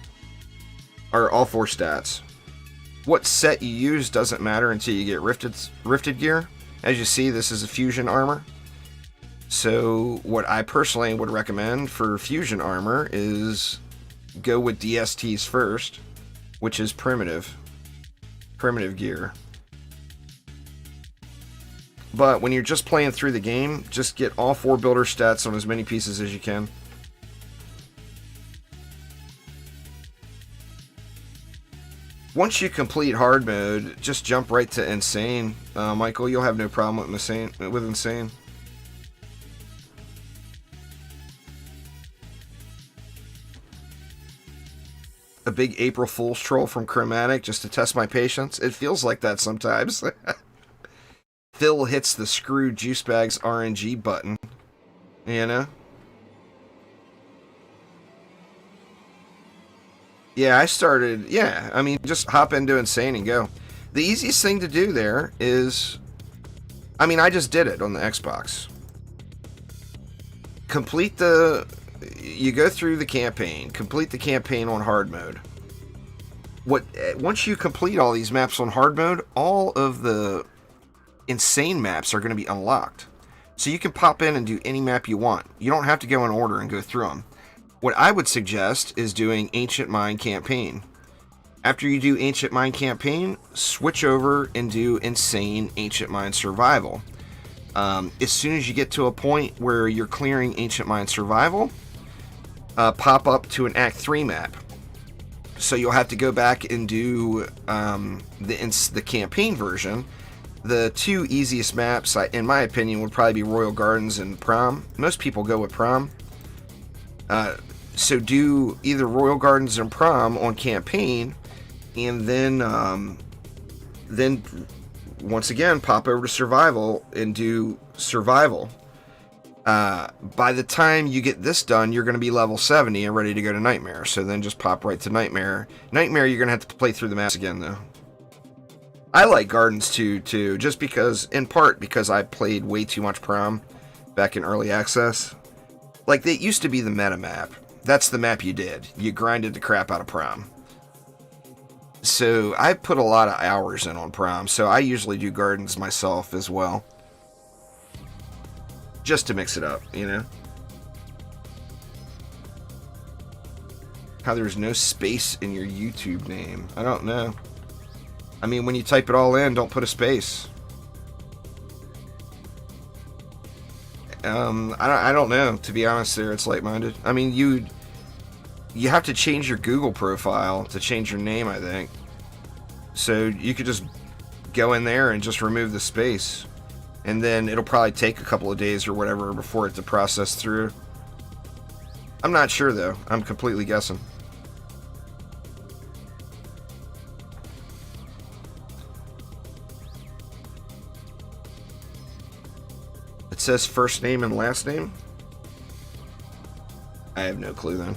Or all 4 stats. What set you use doesn't matter until you get rifted gear. As you see, this is a fusion armor. So what I personally would recommend for fusion armor is go with DSTs first, which is primitive gear. But when you're just playing through the game, just get all 4 builder stats on as many pieces as you can. Once you complete hard mode, just jump right to insane. Michael, you'll have no problem with insane. A big April Fool's troll from Chromatic just to test my patience. It feels like that sometimes. Phil hits the screw juicebags RNG button. You know? Yeah, I mean, just hop into insane and go. The easiest thing to do there is, I mean, I just did it on the Xbox. You go through the campaign, complete the campaign on hard mode. Once you complete all these maps on hard mode, all of the insane maps are going to be unlocked. So you can pop in and do any map you want. You don't have to go in order and go through them. What I would suggest is doing Ancient Mine Campaign. After you do Ancient Mine Campaign, switch over and do Insane Ancient Mine Survival. As soon as you get to a point where you're clearing Ancient Mine Survival, pop up to an Act 3 map. So you'll have to go back and do the campaign version. The two easiest maps, in my opinion, would probably be Royal Gardens and Prom. Most people go with Prom. So do either Royal Gardens and Prom on campaign, and then once again pop over to Survival and do Survival. By the time you get this done, you're going to be level 70 and ready to go to Nightmare. So then just pop right to Nightmare. Nightmare, you're going to have to play through the maps again, though. I like Gardens too, just because, in part, because I played way too much Prom back in early access. Like, it used to be the meta map. That's the map you did. You grinded the crap out of Prom. So I put a lot of hours in on Prom, so I usually do Gardens myself as well. Just to mix it up, you know? How there's no space in your YouTube name. I don't know. I mean, when you type it all in, don't put a space. I don't know, to be honest there, it's light-minded. I mean, you have to change your Google profile to change your name, I think. So you could just go in there and just remove the space. And then it'll probably take a couple of days or whatever before it to process through. I'm not sure, though. I'm completely guessing. It says first name and last name? I have no clue, then.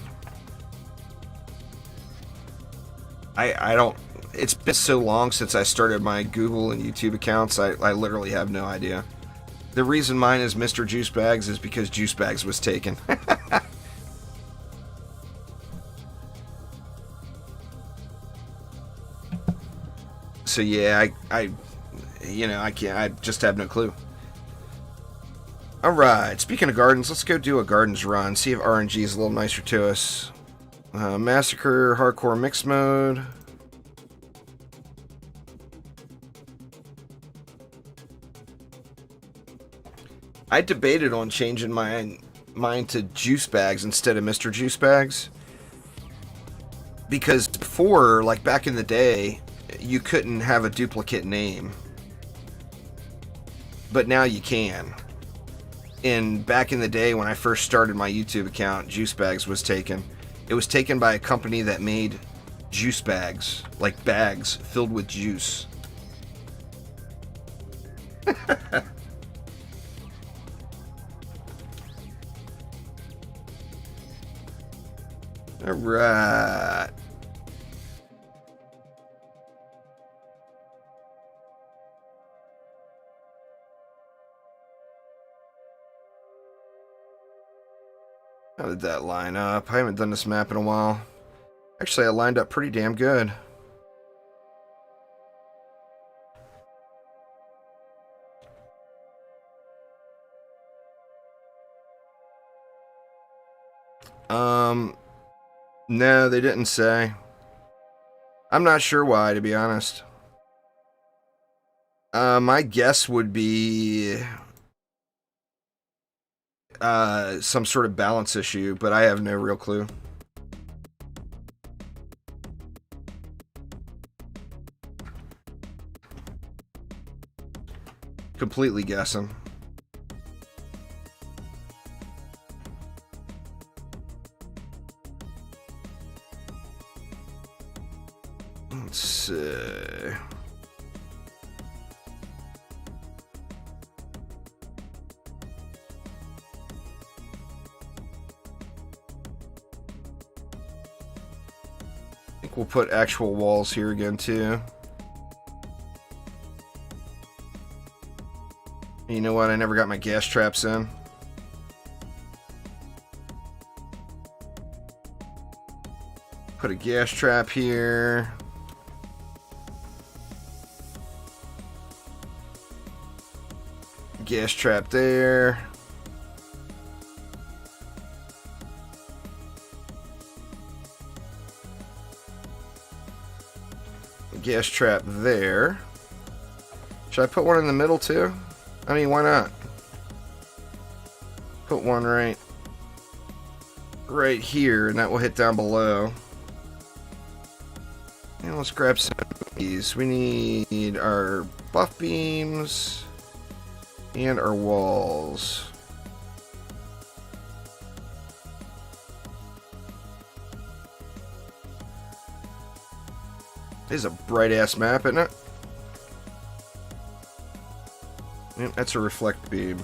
I don't... It's been so long since I started my Google and YouTube accounts, I literally have no idea. The reason mine is Mr. Juicebags is because Juicebags was taken. So yeah, I can't, I just have no clue. Alright, speaking of gardens, let's go do a gardens run, see if RNG is a little nicer to us. Massacre, hardcore mix mode. I debated on changing mine to Juicebags instead of Mr. Juicebags. Because before, like back in the day, you couldn't have a duplicate name. But now you can. And back in the day when I first started my YouTube account, Juicebags was taken. It was taken by a company that made juice bags, like bags filled with juice. Alright. How did that line up? I haven't done this map in a while. Actually, I lined up pretty damn good. No, they didn't say. I'm not sure why, to be honest. My guess would be some sort of balance issue, but I have no real clue. Completely guessing. Let's see. I think we'll put actual walls here again too. You know what? I never got my gas traps in. Put a gas trap here. gas trap there. Gas trap there. Should I put one in the middle too? I mean, why not? Put one right here, and that will hit down below. And let's grab some of these. We need our buff beams and our walls. This is a bright ass map, isn't it? Yep, that's a reflect beam.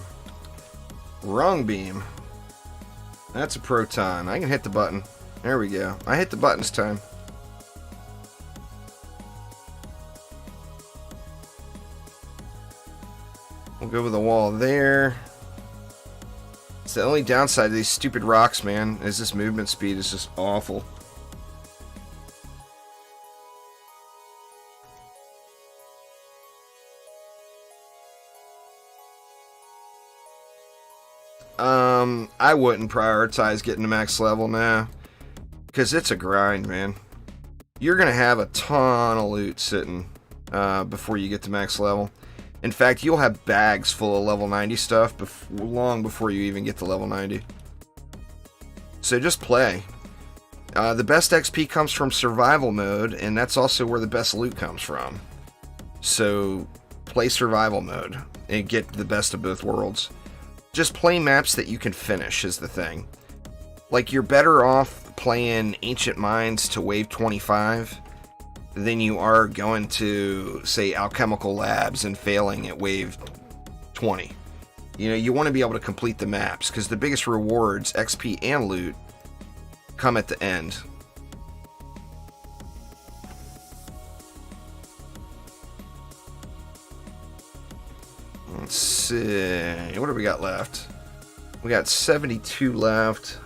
Wrong beam. That's a proton. I can hit the button. There we go. I hit the button this time. We'll go with a wall there. It's the only downside of these stupid rocks, man, is this movement speed is just awful. I wouldn't prioritize getting to max level now, because it's a grind, man. You're going to have a ton of loot sitting before you get to max level. In fact, you'll have bags full of level 90 stuff long before you even get to level 90. So just play. The best XP comes from survival mode, and that's also where the best loot comes from. So play survival mode and get the best of both worlds. Just play maps that you can finish is the thing. Like, you're better off playing Ancient Mines to wave 25 than you are going to, say, Alchemical Labs and failing at wave 20. You know, you want to be able to complete the maps, because the biggest rewards, XP and loot, come at the end. Let's see. What do we got left? We got 72 left.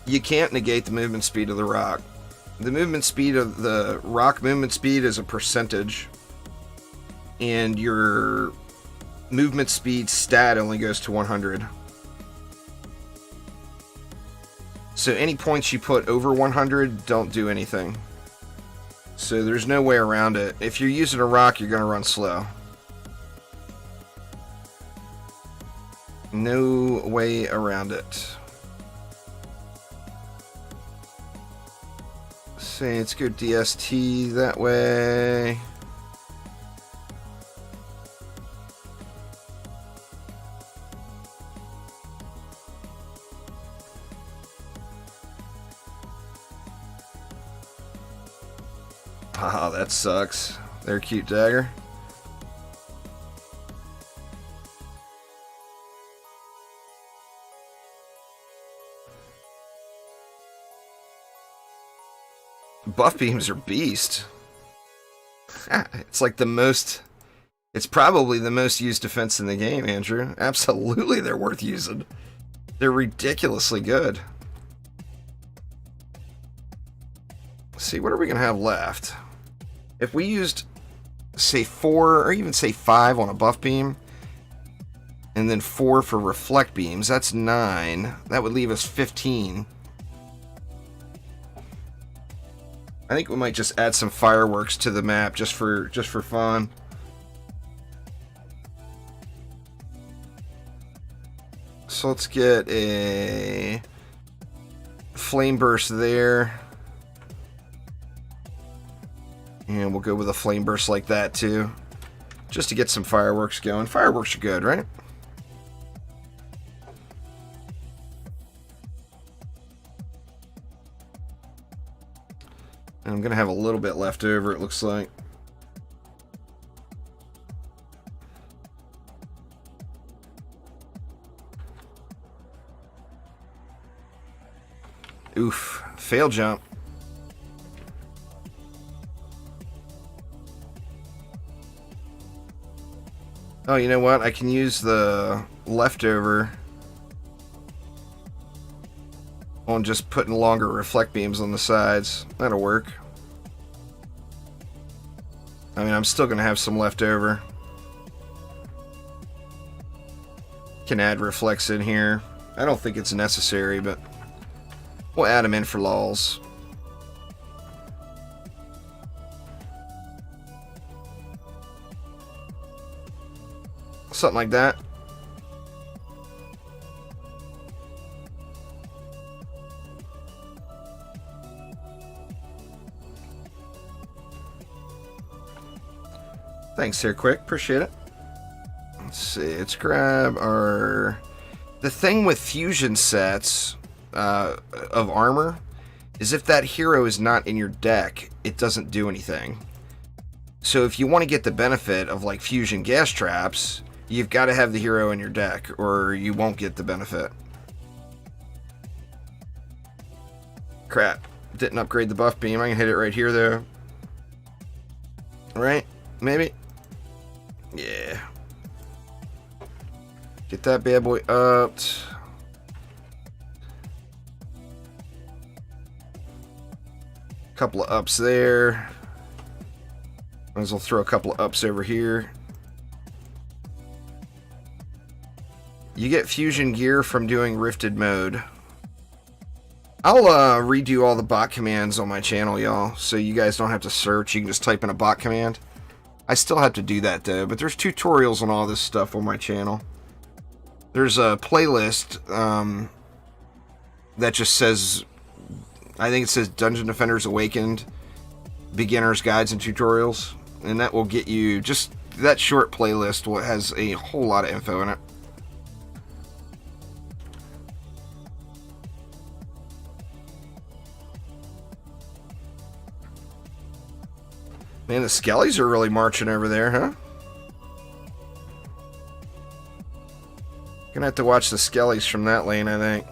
You can't negate the movement speed of the rock. The movement speed of the rock movement speed is a percentage, and your movement speed stat only goes to 100. So any points you put over 100 don't do anything. So there's no way around it. If you're using a rock, you're going to run slow. No way around it. Say, let's go DST that way. Oh, that sucks. They're cute dagger. Buff beams are beast. It's like the most... It's probably the most used defense in the game, Andrew. Absolutely, they're worth using. They're ridiculously good. Let's see, what are we going to have left? If we used, say, 4 or even, say, 5 on a buff beam, and then 4 for reflect beams, that's 9. That would leave us 15. I think we might just add some fireworks to the map just for fun. So let's get a flame burst there. And we'll go with a flame burst like that too, just to get some fireworks going. Fireworks are good, right? And I'm gonna have a little bit left over, it looks like. Oof, fail jump. Oh, you know what? I can use the leftover on just putting longer reflect beams on the sides. That'll work. I mean, I'm still going to have some left over. Can add reflex in here. I don't think it's necessary, but we'll add them in for lols. Something like that. Thanks here, Quick. Appreciate it. Let's see. Let's grab our... The thing with fusion sets of armor is if that hero is not in your deck, it doesn't do anything. So if you want to get the benefit of like fusion gas traps, you've got to have the hero in your deck or you won't get the benefit. Crap. Didn't upgrade the buff beam. I can hit it right here though. Right? Maybe? Yeah. Get that bad boy up. Couple of ups there. Might as well throw a couple of ups over here. You get fusion gear from doing rifted mode. I'll redo all the bot commands on my channel, y'all, so you guys don't have to search. You can just type in a bot command. I still have to do that though, but there's tutorials on all this stuff on my channel. There's a playlist that just says, I think it says Dungeon Defenders Awakened, Beginner's Guides and Tutorials, and that will get you, just that short playlist has a whole lot of info in it. Man, the Skellies are really marching over there, huh? Gonna have to watch the Skellies from that lane, I think.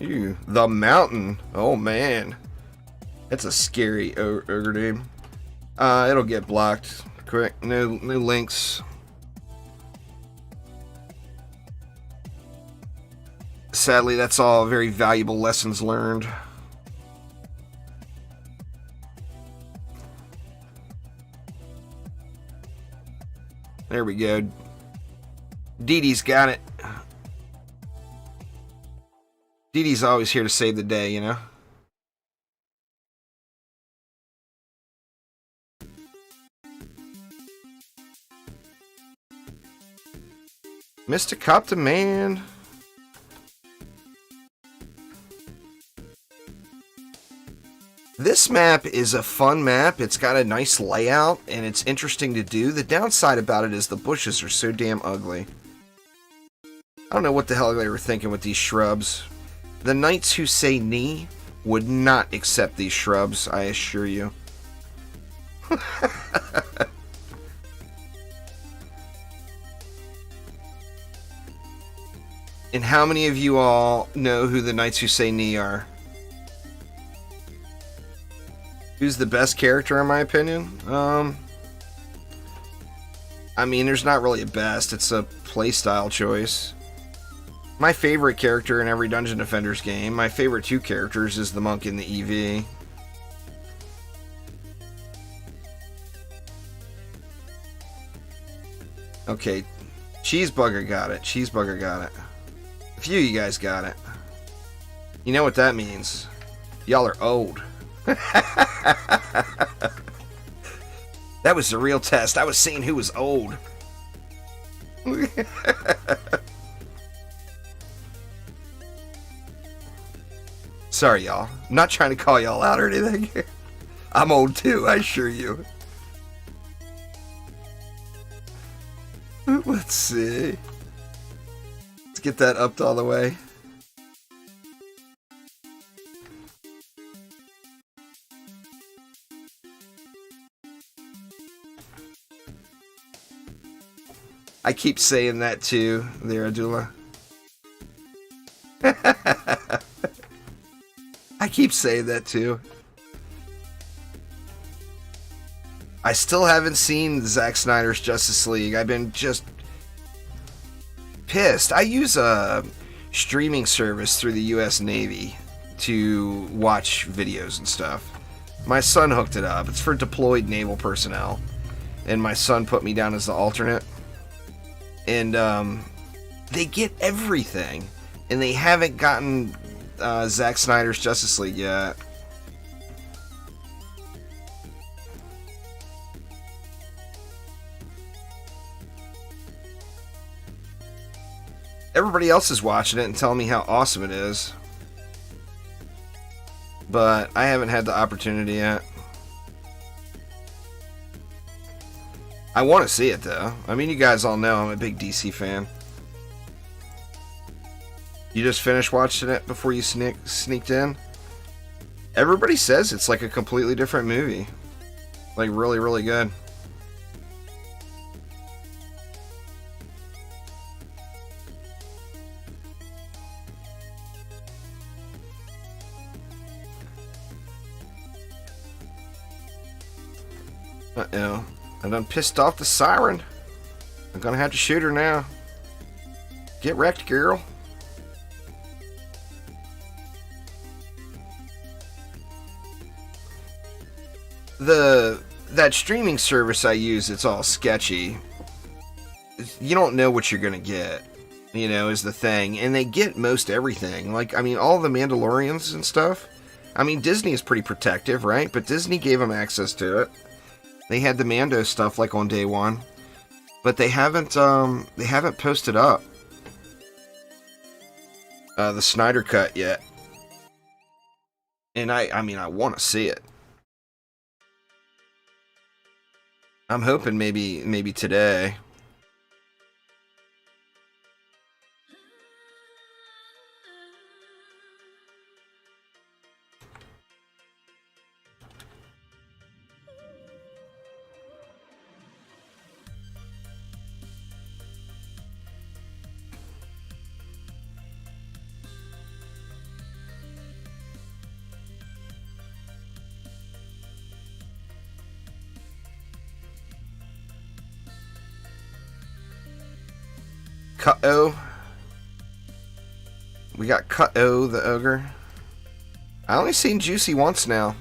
Ew, the Mountain. Oh man, that's a scary ogre name. It'll get blocked quick. No links. Sadly, that's all very valuable lessons learned. There we go. DD's got it. DD's always here to save the day, you know? Mr. Copter Man. This map is a fun map. It's got a nice layout, and it's interesting to do. The downside about it is the bushes are so damn ugly. I don't know what the hell they were thinking with these shrubs. The knights who say knee would not accept these shrubs, I assure you. And how many of you all know who the knights who say knee are? Who's the best character in my opinion? I mean, there's not really a best, it's a playstyle choice. My favorite character in every Dungeon Defenders game, my favorite two characters, is the monk and the EV. Okay, Cheeseburger got it. Cheeseburger got it. A few of you guys got it. You know what that means. Y'all are old. That was the real test. I was seeing who was old. Sorry, y'all. I'm not trying to call y'all out or anything. I'm old too, I assure you. Let's see. Let's get that upped all the way. I keep saying that too, there, Adula. I keep saying that too. I still haven't seen Zack Snyder's Justice League. I've been just pissed. I use a streaming service through the U.S. Navy to watch videos and stuff. My son hooked it up. It's for deployed naval personnel. And my son put me down as the alternate. And they get everything. And they haven't gotten Zack Snyder's Justice League yet. Everybody else is watching it and telling me how awesome it is. But I haven't had the opportunity yet. I want to see it though. I mean, you guys all know I'm a big DC fan. You just finished watching it before you sneaked in? Everybody says it's like a completely different movie. Like really, really good. Uh-oh. I done pissed off the siren. I'm gonna have to shoot her now. Get wrecked, girl. That streaming service I use, it's all sketchy. You don't know what you're gonna get, you know, is the thing. And they get most everything. Like, I mean, all the Mandalorians and stuff. I mean, Disney is pretty protective, right? But Disney gave them access to it. They had the Mando stuff like on day one, but they haven't posted up the Snyder Cut yet. And I mean, I want to see it. I'm hoping maybe today. Cut-O. We got Cut-O, the ogre. I only seen Juicy once now.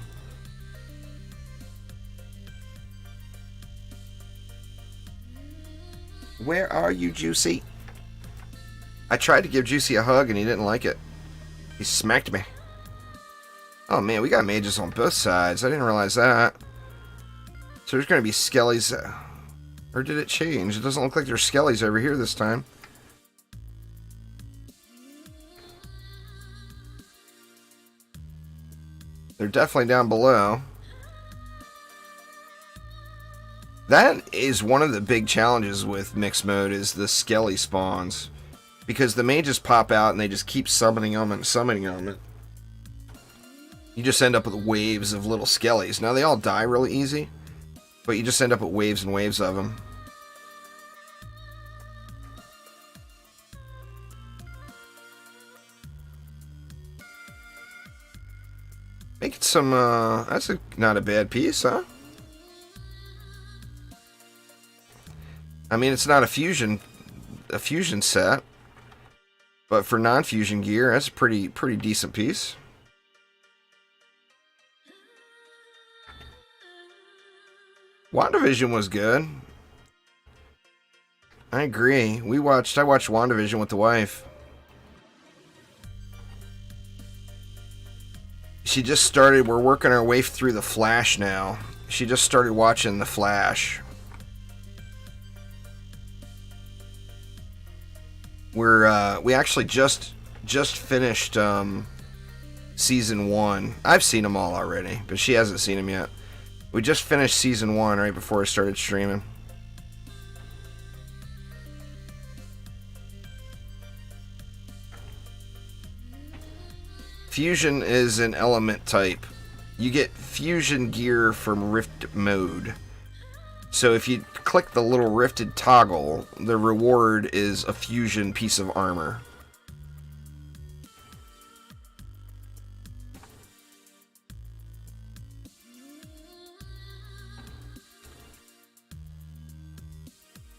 Where are you, Juicy? I tried to give Juicy a hug and he didn't like it. He smacked me. Oh man, we got mages on both sides. I didn't realize that. So there's going to be skellies. Or did it change? It doesn't look like there's skellies over here this time. They're definitely down below. That is one of the big challenges with mixed mode, is the skelly spawns. Because the mages pop out and they just keep summoning them and summoning them. You just end up with waves of little skellies. Now they all die really easy, but you just end up with waves and waves of them. Making some, that's not a bad piece, huh? I mean, it's not a fusion set, but for non-fusion gear, that's a pretty decent piece. WandaVision was good. I agree. I watched WandaVision with the wife. She just started, we're working our way through The Flash now. She just started watching The Flash. We actually just finished season 1. I've seen them all already, but she hasn't seen them yet. We just finished season 1 right before I started streaming. Fusion is an element type. You get fusion gear from Rift mode. So if you click the little rifted toggle, the reward is a fusion piece of armor.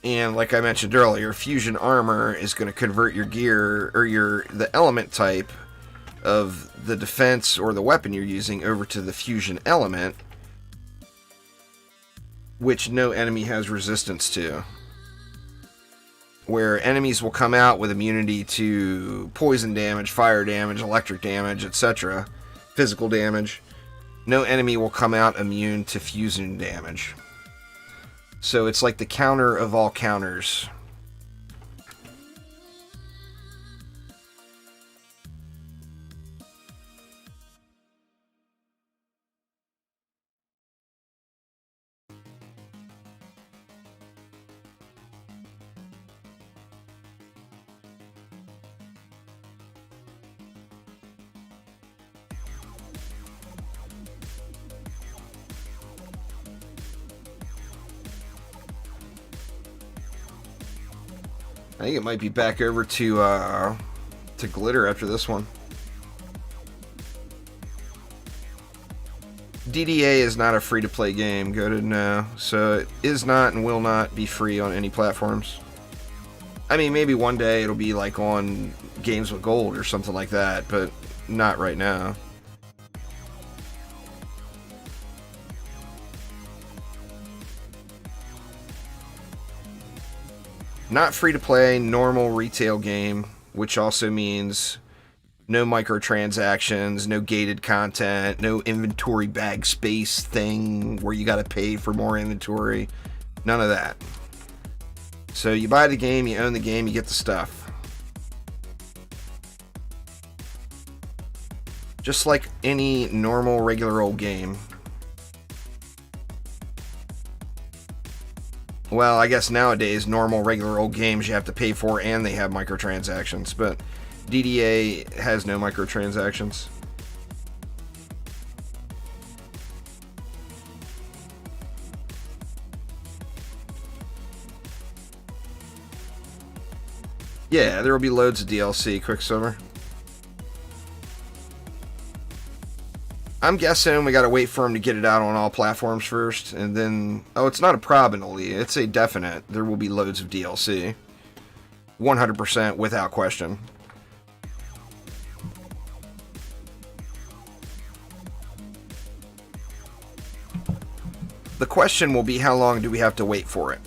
And like I mentioned earlier, fusion armor is going to convert your gear or the element type of the defense or the weapon you're using over to the fusion element, which no enemy has resistance to. Where enemies will come out with immunity to poison damage, fire damage, electric damage, etc., physical damage. No enemy will come out immune to fusion damage. So it's like the counter of all counters. I think it might be back over to glitter after this one. DDA is not a free-to-play game, go to know. So it is not and will not be free on any platforms. I mean, maybe one day it'll be like on Games with Gold or something like that, but not right now. Not free-to-play, normal retail game, which also means no microtransactions, no gated content, no inventory bag space thing where you gotta pay for more inventory. None of that. So you buy the game, you own the game, you get the stuff. Just like any normal, regular old game. Well, I guess nowadays, normal, regular old games you have to pay for and they have microtransactions, but DDA has no microtransactions. Yeah, there will be loads of DLC, Quicksilver. I'm guessing we gotta wait for him to get it out on all platforms first, and then... Oh, it's not a probability, it's a definite. There will be loads of DLC. 100% without question. The question will be, how long do we have to wait for it?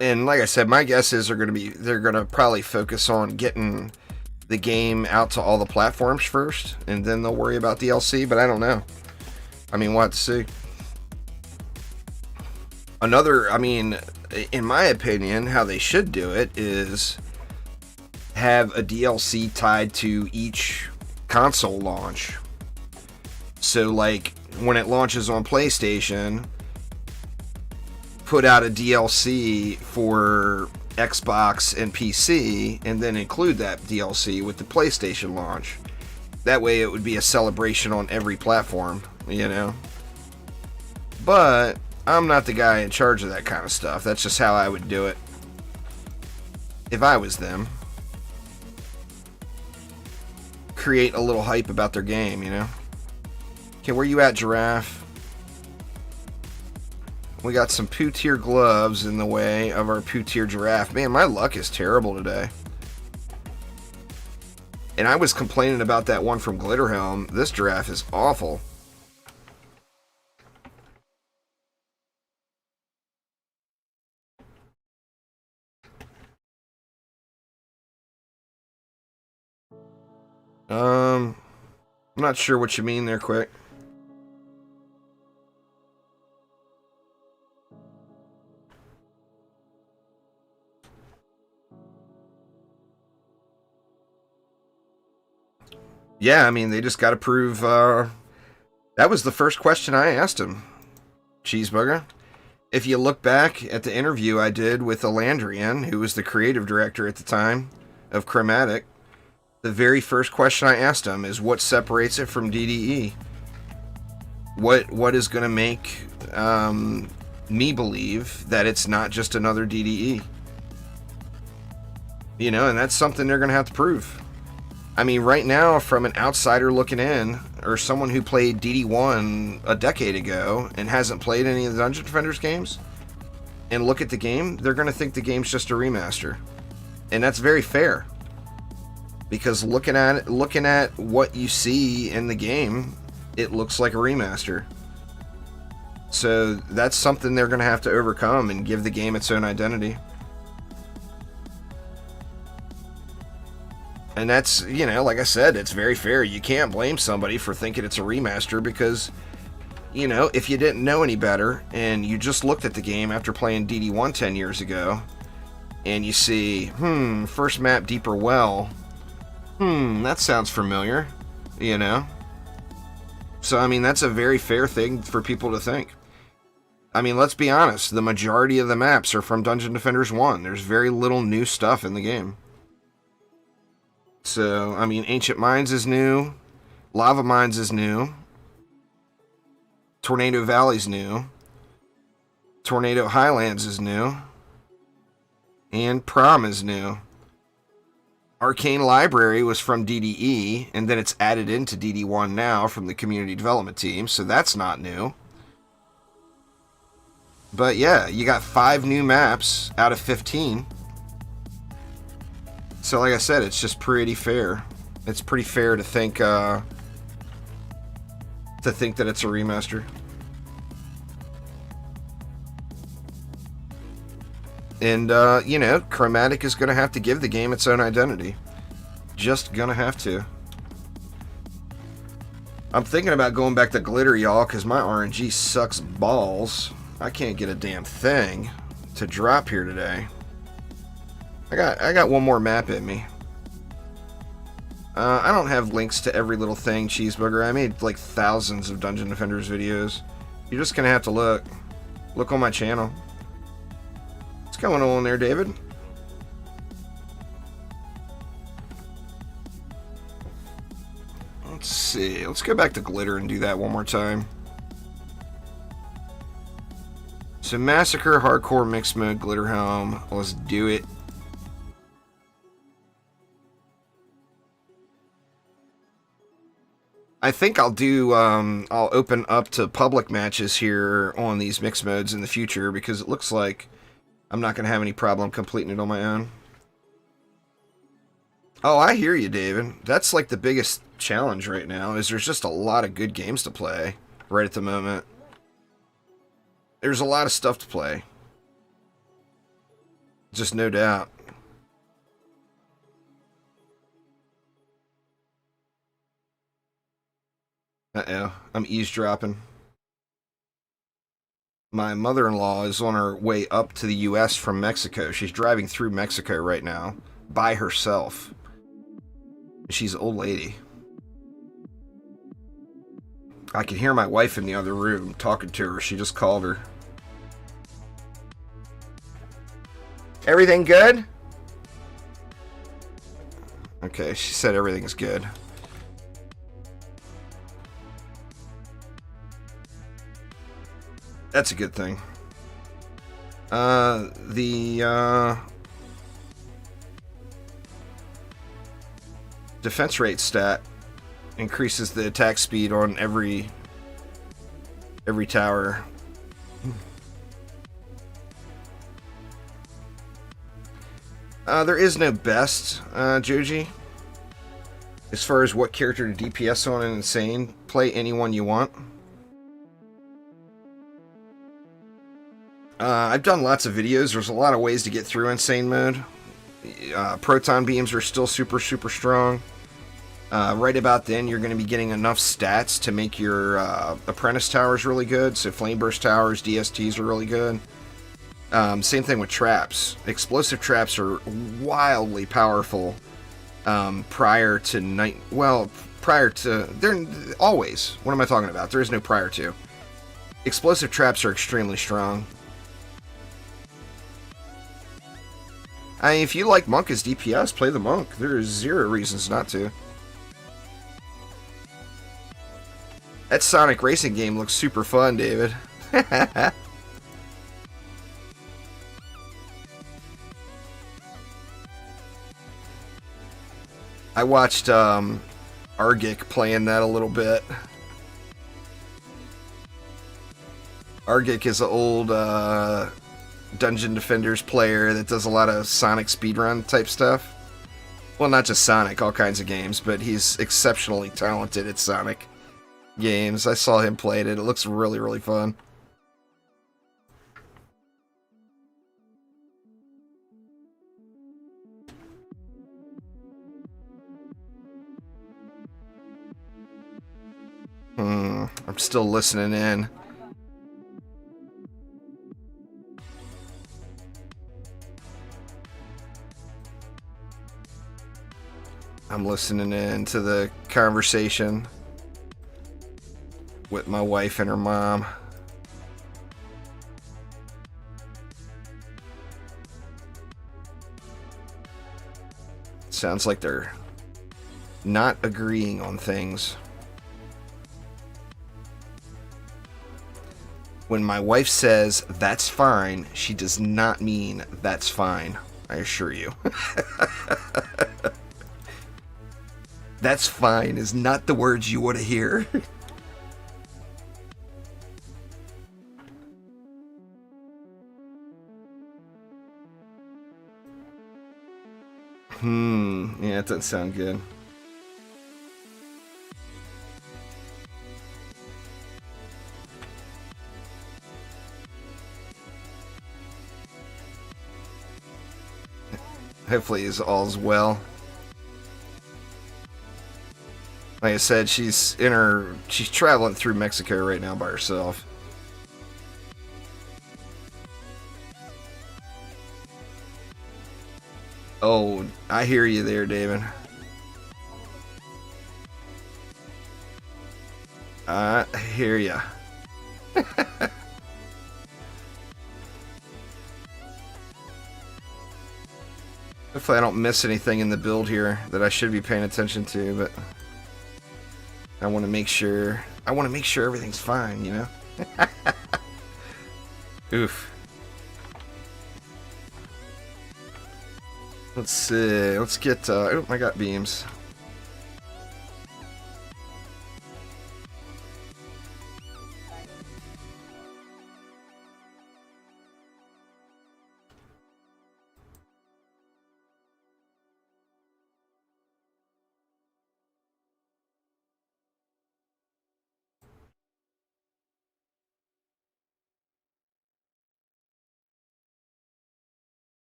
And like I said, my guess is they're gonna probably focus on getting the game out to all the platforms first, and then they'll worry about DLC, but I don't know. I mean, we'll have to see. I mean, in my opinion, how they should do it is have a DLC tied to each console launch. So, like, when it launches on PlayStation, put out a DLC for Xbox and PC, and then include that DLC with the PlayStation launch. That way it would be a celebration on every platform, you know? But I'm not the guy in charge of that kind of stuff. That's just how I would do it if I was them. Create a little hype about their game, you know? Okay, where you at, Giraffe? We got some poo-tier gloves in the way of our poo-tier giraffe. Man, my luck is terrible today. And I was complaining about that one from Glitter Helm. This giraffe is awful. I'm not sure what you mean there, Quick. Yeah, I mean, they just got to prove. That was the first question I asked him, Cheeseburger. If you look back at the interview I did with Alandrian, who was the creative director at the time of Chromatic, the very first question I asked him is what separates it from DDE? What is going to make me believe that it's not just another DDE? You know, and that's something they're going to have to prove. I mean, right now, from an outsider looking in, or someone who played DD1 a decade ago and hasn't played any of the Dungeon Defenders games, and look at the game, they're going to think the game's just a remaster. And that's very fair. Because looking at what you see in the game, it looks like a remaster. So that's something they're going to have to overcome and give the game its own identity. And that's, you know, like I said, it's very fair. You can't blame somebody for thinking it's a remaster because, you know, if you didn't know any better and you just looked at the game after playing DD1 10 years ago and you see, first map, deeper well, that sounds familiar, you know? So, I mean, that's a very fair thing for people to think. I mean, let's be honest, the majority of the maps are from Dungeon Defenders 1. There's very little new stuff in the game. So, I mean, Ancient Mines is new, Lava Mines is new, Tornado Valley's new, Tornado Highlands is new, and Prom is new. Arcane Library was from DDE, and then it's added into DD1 now from the community development team, so that's not new. But yeah, you got 5 new maps out of 15. So like I said, it's just pretty fair. It's pretty fair to think that it's a remaster. And, you know, Chromatic is going to have to give the game its own identity. Just going to have to. I'm thinking about going back to Glitter, y'all, because my RNG sucks balls. I can't get a damn thing to drop here today. I got one more map in me. I don't have links to every little thing, Cheeseburger. I made like thousands of Dungeon Defenders videos. You're just going to have to look. Look on my channel. What's going on there, David? Let's see. Let's go back to Glitter and do that one more time. So Massacre, Hardcore, Mixed Mode, Glitter Helm. Let's do it. I think I'll do, I'll open up to public matches here on these mixed modes in the future because it looks like I'm not going to have any problem completing it on my own. Oh, I hear you, David. That's like the biggest challenge right now is there's just a lot of good games to play right at the moment. There's a lot of stuff to play. Just no doubt. Uh-oh, I'm eavesdropping. My mother-in-law is on her way up to the U.S. from Mexico. She's driving through Mexico right now by herself. She's an old lady. I can hear my wife in the other room talking to her. She just called her. Everything good? Okay, she said everything is good. That's a good thing. The defense rate stat increases the attack speed on every tower. There is no best, Joji. As far as what character to DPS on in Insane, play anyone you want. I've done lots of videos. There's a lot of ways to get through Insane mode. Proton beams are still super, super strong. Right about then, you're going to be getting enough stats to make your Apprentice towers really good. So Flame Burst towers, DSTs are really good. Same thing with traps. Explosive traps are wildly powerful prior to prior to... They're always... What am I talking about? There is no prior to. Explosive traps are extremely strong. I mean, if you like Monk as DPS, play the Monk. There is zero reasons not to. That Sonic racing game looks super fun, David. I watched Argic playing that a little bit. Argic is an old Dungeon Defenders player that does a lot of Sonic speedrun type stuff. Well, not just Sonic, all kinds of games, but he's exceptionally talented at Sonic games. I saw him play it. It looks really, really fun. I'm still listening in. I'm listening in to the conversation with my wife and her mom. Sounds like they're not agreeing on things. When my wife says, that's fine, she does not mean that's fine, I assure you. That's fine is not the words you want to hear. Yeah, it doesn't sound good. Hopefully all's well. Like I said, she's traveling through Mexico right now by herself. Oh, I hear you there, David. I hear ya. Hopefully I don't miss anything in the build here that I should be paying attention to, but I want to make sure everything's fine, you know? Oof. Let's see. Let's get oh, I got beams.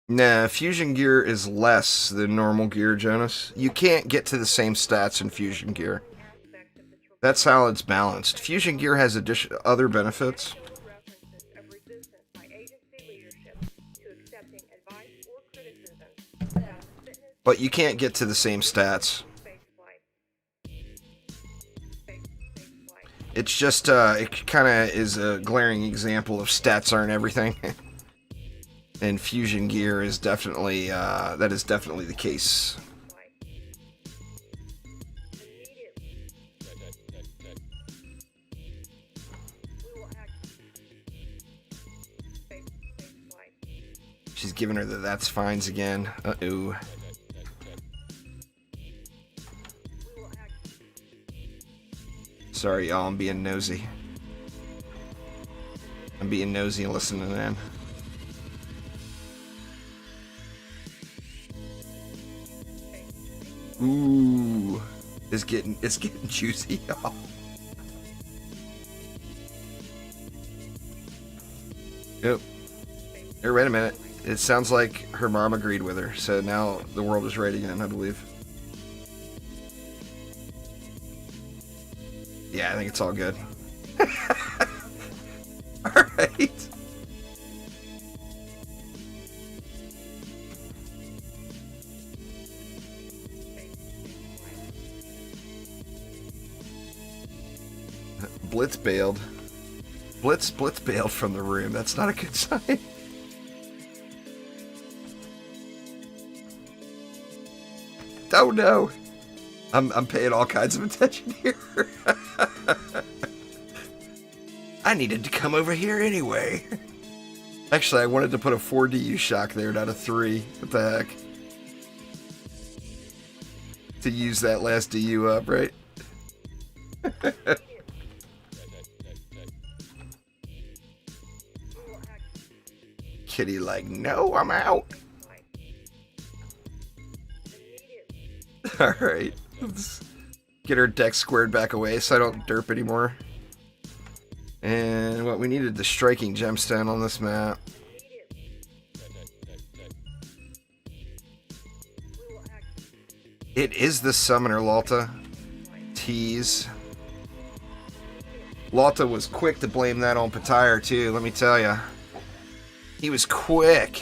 Nah, fusion gear is less than normal gear, Jonas. You can't get to the same stats in fusion gear. That's how it's balanced. Fusion gear has other benefits. But you can't get to the same stats. It's just, it kind of is a glaring example of stats aren't everything. And fusion gear is definitely, that is definitely the case. She's giving her the that's fines again. Uh-oh. Sorry, y'all, I'm being nosy. I'm being nosy and listening in. Ooh, it's getting juicy, y'all. Yep. Here, wait a minute. It sounds like her mom agreed with her, so now the world is right again, I believe. Yeah, I think it's all good. Alright. Blitz bailed. Blitz bailed from the room. That's not a good sign. Oh no! I'm paying all kinds of attention here. I needed to come over here anyway. Actually, I wanted to put a 4 DU shock there, not a 3. What the heck? To use that last DU up, right? Kitty like, no, I'm out. Alright. Let's get our deck squared back away so I don't derp anymore. And what we needed, the striking gemstone on this map. It is the summoner, Lalta. Tease. Lalta was quick to blame that on Patire too, let me tell ya. He was quick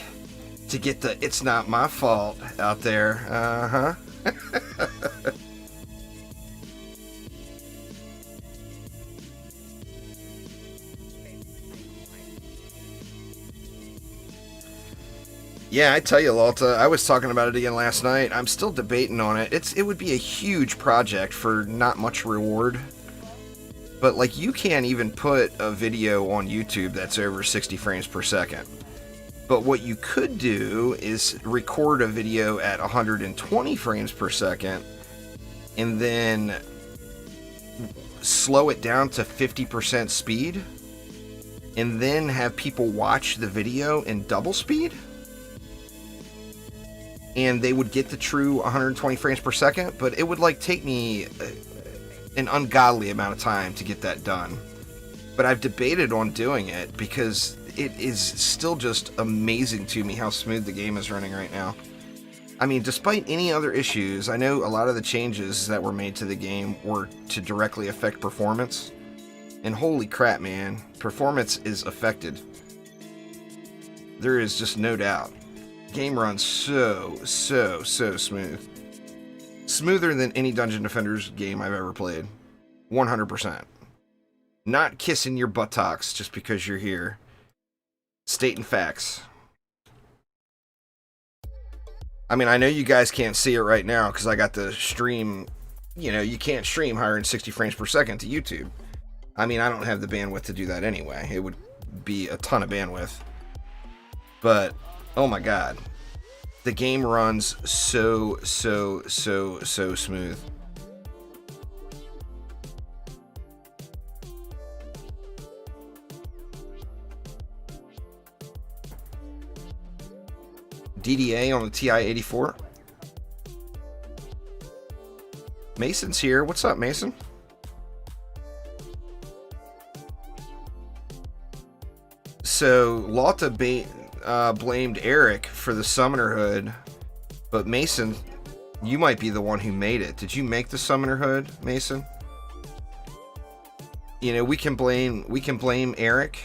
to get the "it's not my fault" out there. Uh-huh. Yeah, I tell you, Lalta, I was talking about it again last night. I'm still debating on it. It would be a huge project for not much reward. But, like, you can't even put a video on YouTube that's over 60 frames per second. But what you could do is record a video at 120 frames per second and then slow it down to 50% speed and then have people watch the video in double speed. And they would get the true 120 frames per second, but it would like take me an ungodly amount of time to get that done. But I've debated on doing it because it is still just amazing to me how smooth the game is running right now. I mean, despite any other issues, I know a lot of the changes that were made to the game were to directly affect performance. And holy crap, man, performance is affected. There is just no doubt. Game runs so smooth. Smoother than any Dungeon Defenders game I've ever played. 100%. Not kissing your buttocks just because you're here. Stating facts. I mean, I know you guys can't see it right now because I got the stream. You know, you can't stream higher than 60 frames per second to YouTube. I mean, I don't have the bandwidth to do that anyway. It would be a ton of bandwidth. But oh my god. The game runs so smooth. DDA on the TI-84. Mason's here. What's up, Mason? So, Lalta blamed Eric for the Summoner Hood, but Mason, you might be the one who made it. Did you make the Summoner Hood, Mason? You know, we can blame Eric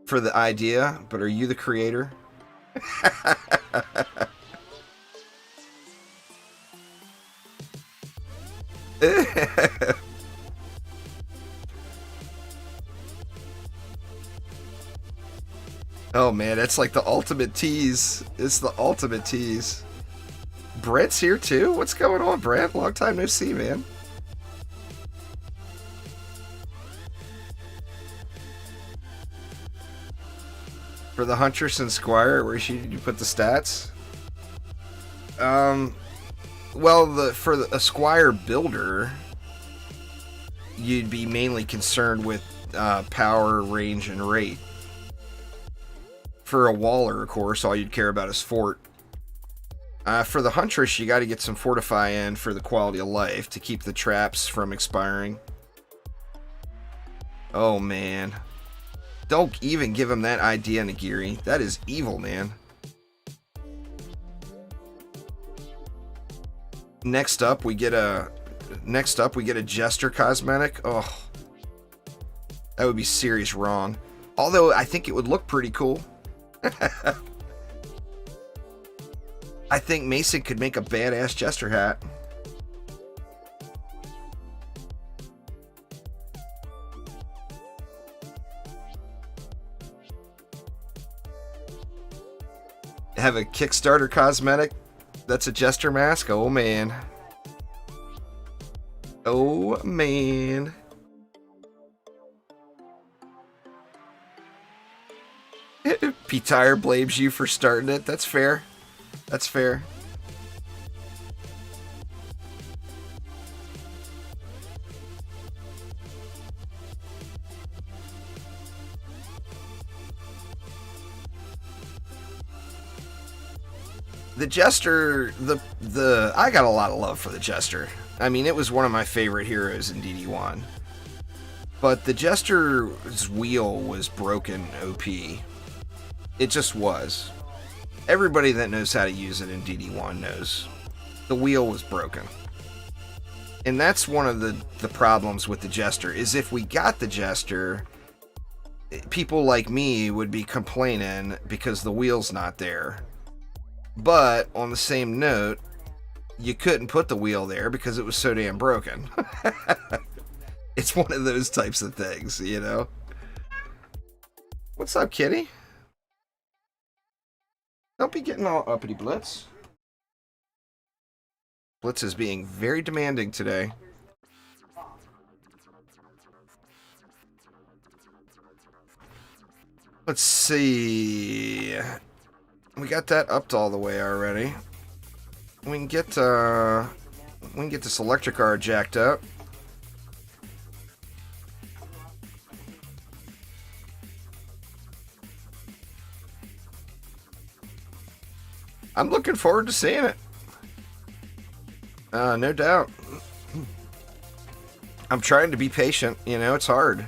for the idea, but are you the creator? Oh man, that's like the ultimate tease. It's the ultimate tease. Brent's here too? What's going on, Brent? Long time no see, man. For the Huntress and Squire, where did you put the stats? Well, for a Squire builder, you'd be mainly concerned with power, range, and rate. For a Waller, of course, all you'd care about is fort. For the Huntress, you got to get some Fortify in for the quality of life to keep the traps from expiring. Oh, man. Don't even give him that idea, Nagiri. That is evil, man. Next up, we get a Jester cosmetic. Oh, that would be serious wrong. Although I think it would look pretty cool. I think Mason could make a badass Jester hat. Have a Kickstarter cosmetic that's a Jester mask? Oh, man. Oh, man. P-Tire blames you for starting it. That's fair. That's fair. The Jester, I got a lot of love for the Jester. I mean, it was one of my favorite heroes in DD1. But the Jester's wheel was broken OP. It just was. Everybody that knows how to use it in DD1 knows. The wheel was broken. And that's one of the problems with the Jester, is if we got the Jester, people like me would be complaining because the wheel's not there. But, on the same note, you couldn't put the wheel there because it was so damn broken. It's one of those types of things, you know? What's up, kitty? Don't be getting all uppity, Blitz. Blitz is being very demanding today. Let's see... We got that upped all the way already. We can get this electric car jacked up. I'm looking forward to seeing it. No doubt. I'm trying to be patient. You know, it's hard.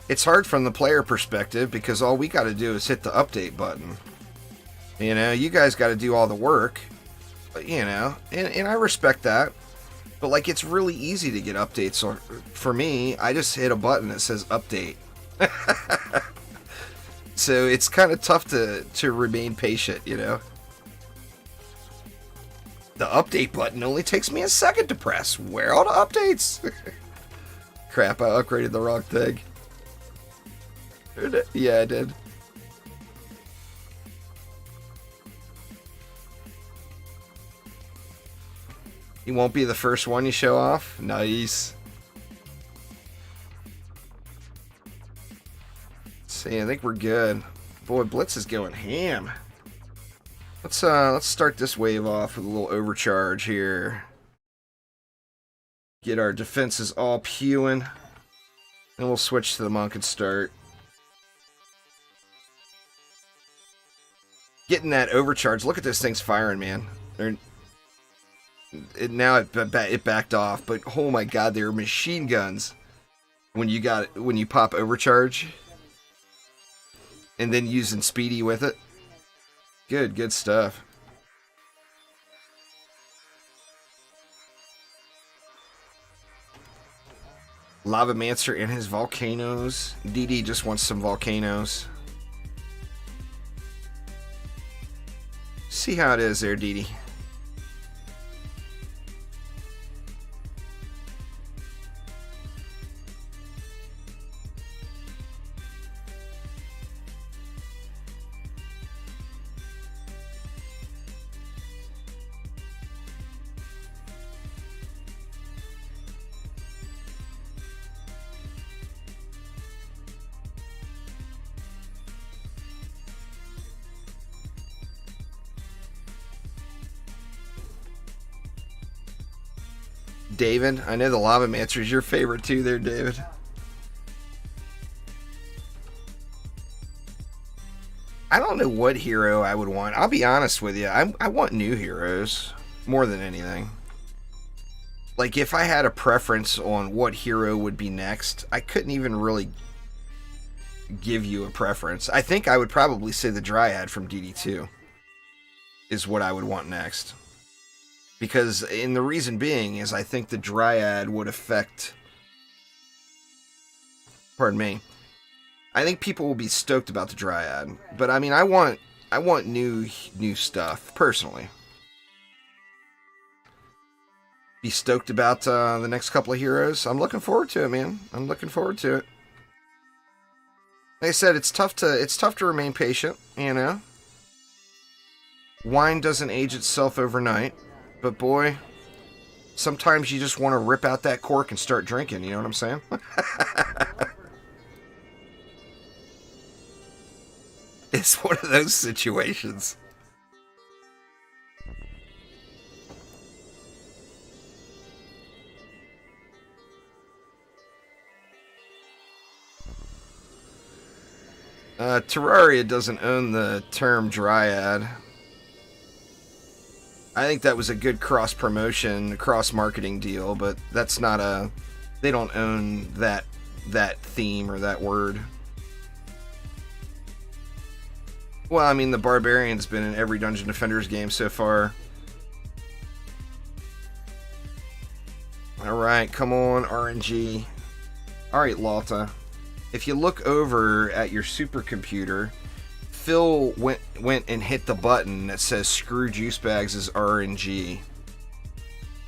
It's hard from the player perspective because all we got to do is hit the update button. You know, you guys got to do all the work, you know, and I respect that. But, like, it's really easy to get updates. Or for me, I just hit a button that says update. So it's kind of tough to remain patient, you know. The update button only takes me a second to press. Where are all the updates? Crap, I upgraded the wrong thing. Yeah, I did. You won't be the first one you show off? Nice. See, I think we're good. Boy, Blitz is going ham. Let's start this wave off with a little overcharge here. Get our defenses all pewing. And we'll switch to the monk and start. Getting that overcharge. Look at those things firing, man. Now it backed off, but oh my god, they're machine guns when you pop overcharge and then using speedy with it. Good stuff. Lavamancer and his volcanoes. DD just wants some volcanoes. See how it is there, DD. David, I know the Lavamancer is your favorite too there, David. I don't know what hero I would want. I'll be honest with you. I want new heroes more than anything. Like, if I had a preference on what hero would be next, I couldn't even really give you a preference. I think I would probably say the Dryad from DD2 is what I would want next. Because, and the reason being is I think the Dryad would affect... Pardon me. I think people will be stoked about the Dryad. But, I mean, I want new stuff, personally. Be stoked about the next couple of heroes. I'm looking forward to it, man. I'm looking forward to it. Like I said, it's tough to remain patient, you know? wine doesn't age itself overnight, but boy, sometimes you just want to rip out that cork and start drinking, you know what I'm saying? It's one of those situations. Terraria doesn't own the term Dryad. I think that was a good cross-promotion, cross-marketing deal, but that's not a... They don't own that theme or that word. Well, I mean, the Barbarian's been in every Dungeon Defenders game so far. Alright, come on, RNG. Alright, Lalta. If you look over at your supercomputer, Phil went and hit the button that says screw juice bags as RNG.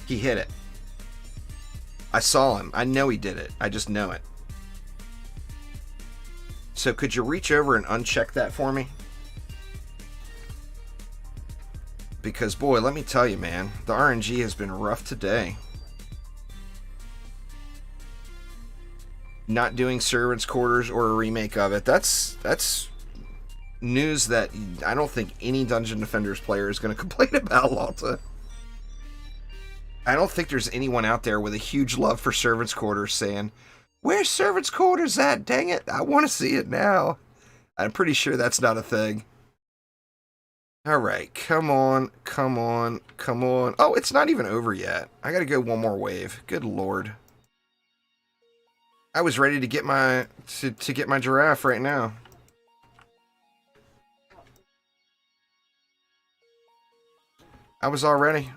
He hit it. I saw him. I know he did it. I just know it. So could you reach over and uncheck that for me? Because, boy, let me tell you, man, the RNG has been rough today. Not doing Servants' Quarters or a remake of it. That's news that I don't think any Dungeon Defenders player is going to complain about, Lalta. I don't think there's anyone out there with a huge love for Servants' Quarters saying, "Where's Servants' Quarters at? Dang it, I want to see it now." I'm pretty sure that's not a thing. Alright, come on, come on, come on. Oh, it's not even over yet. I gotta go one more wave. Good lord. I was ready to get my to get my giraffe right now. I was all ready.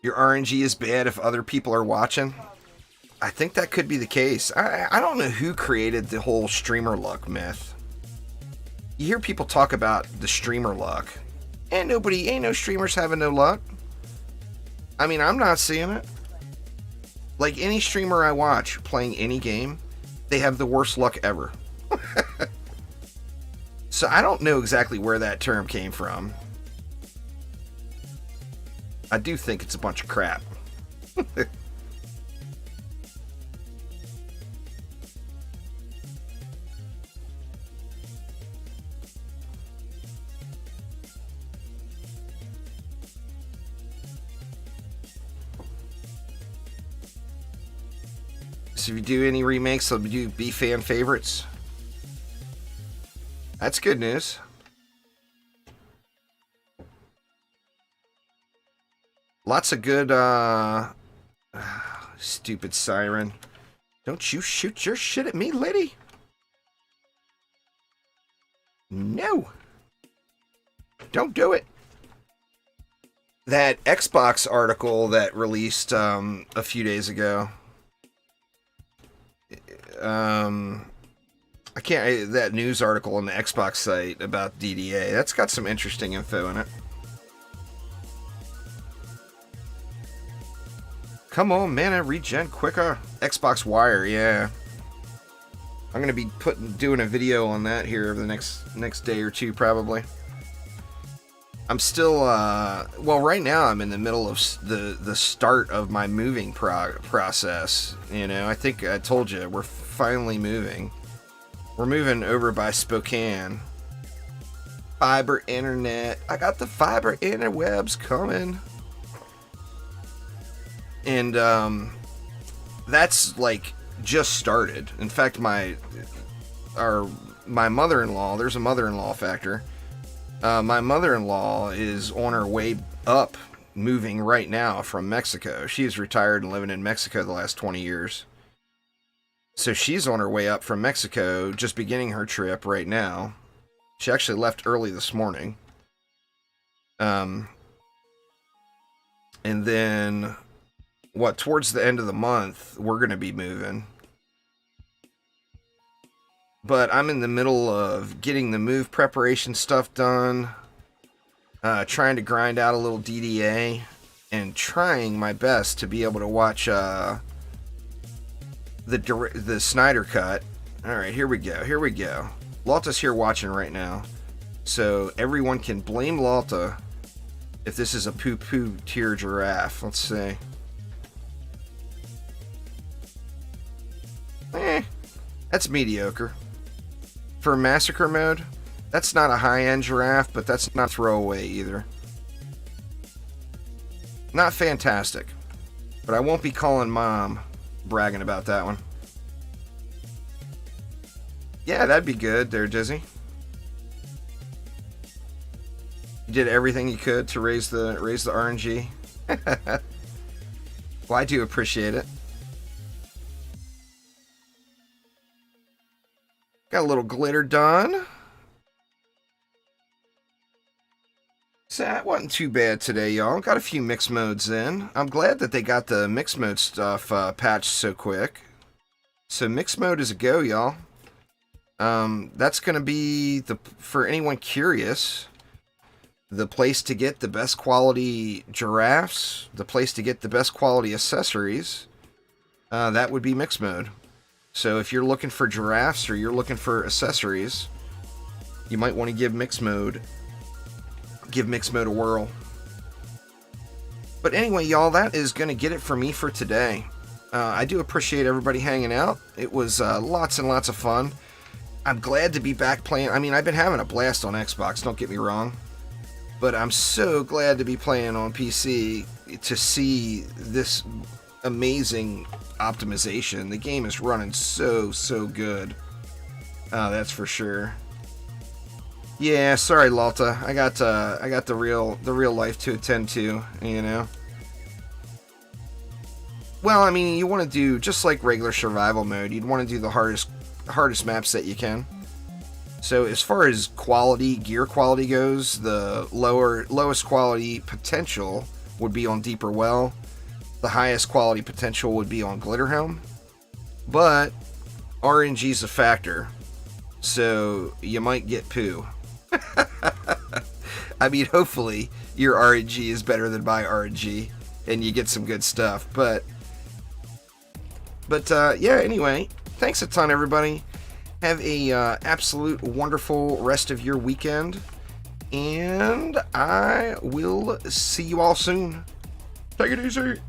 Your RNG is bad if other people are watching? I think that could be the case. I don't know who created the whole streamer luck myth. You hear people talk about the streamer luck. Ain't no streamers having no luck. I mean, I'm not seeing it. Like any streamer I watch playing any game, they have the worst luck ever. So I don't know exactly where that term came from. I do think it's a bunch of crap. So if you do any remakes, they'll be fan favorites. That's good news. Lots of good, stupid siren. Don't you shoot your shit at me, lady. No. Don't do it. That Xbox article that released, a few days ago. That news article on the Xbox site about DDA, that's got some interesting info in it. Come on, mana regen quicker. Xbox Wire, yeah. I'm gonna be doing a video on that here over the next day or two, probably. I'm still, well, right now I'm in the middle of the start of my moving process. You know, I think I told you, we're finally moving. We're moving over by Spokane. Fiber internet. I got the fiber interwebs coming. And, that's, like, just started. In fact, my mother-in-law, there's a mother-in-law factor. My mother-in-law is on her way up, moving right now from Mexico. She's retired and living in Mexico the last 20 years. So she's on her way up from Mexico, just beginning her trip right now. She actually left early this morning. And then, towards the end of the month, we're going to be moving. But I'm in the middle of getting the move preparation stuff done, trying to grind out a little DDA, and trying my best to be able to watch the Snyder cut. All right, here we go. Here we go. Lalta's here watching right now, so everyone can blame Lalta if this is a poo-poo tier giraffe. Let's see. That's mediocre. For Massacre mode, that's not a high-end giraffe, but that's not throwaway either. Not fantastic, but I won't be calling Mom bragging about that one. Yeah, that'd be good there, Dizzy. You did everything you could to raise the RNG. Well, I do appreciate it. Got a little glitter done. So that wasn't too bad today, y'all. Got a few mixed modes in. I'm glad that they got the mixed mode stuff patched so quick. So mixed mode is a go, y'all. That's going to be, for anyone curious, the place to get the best quality giraffes, the place to get the best quality accessories. That would be mixed mode. So if you're looking for giraffes or you're looking for accessories, you might want to give mixed mode a whirl. But anyway, y'all, that is going to get it for me for today. I do appreciate everybody hanging out. It was lots and lots of fun. I'm glad to be back playing. I mean, I've been having a blast on Xbox, don't get me wrong. But I'm so glad to be playing on PC to see this amazing optimization. The game is running so good. That's for sure. Yeah, sorry, Lalta. I got the real life to attend to, you know. Well, I mean, you want to do just like regular survival mode. You'd want to do the hardest maps that you can. So as far as gear quality goes, the lowest quality potential would be on Deeper Well. The highest quality potential would be on Glitter Helm. But RNG's a factor, so you might get poo. I mean, hopefully your RNG is better than my RNG and you get some good stuff. But yeah, anyway, thanks a ton, everybody. Have a absolute wonderful rest of your weekend, and I will see you all soon. Take it easy.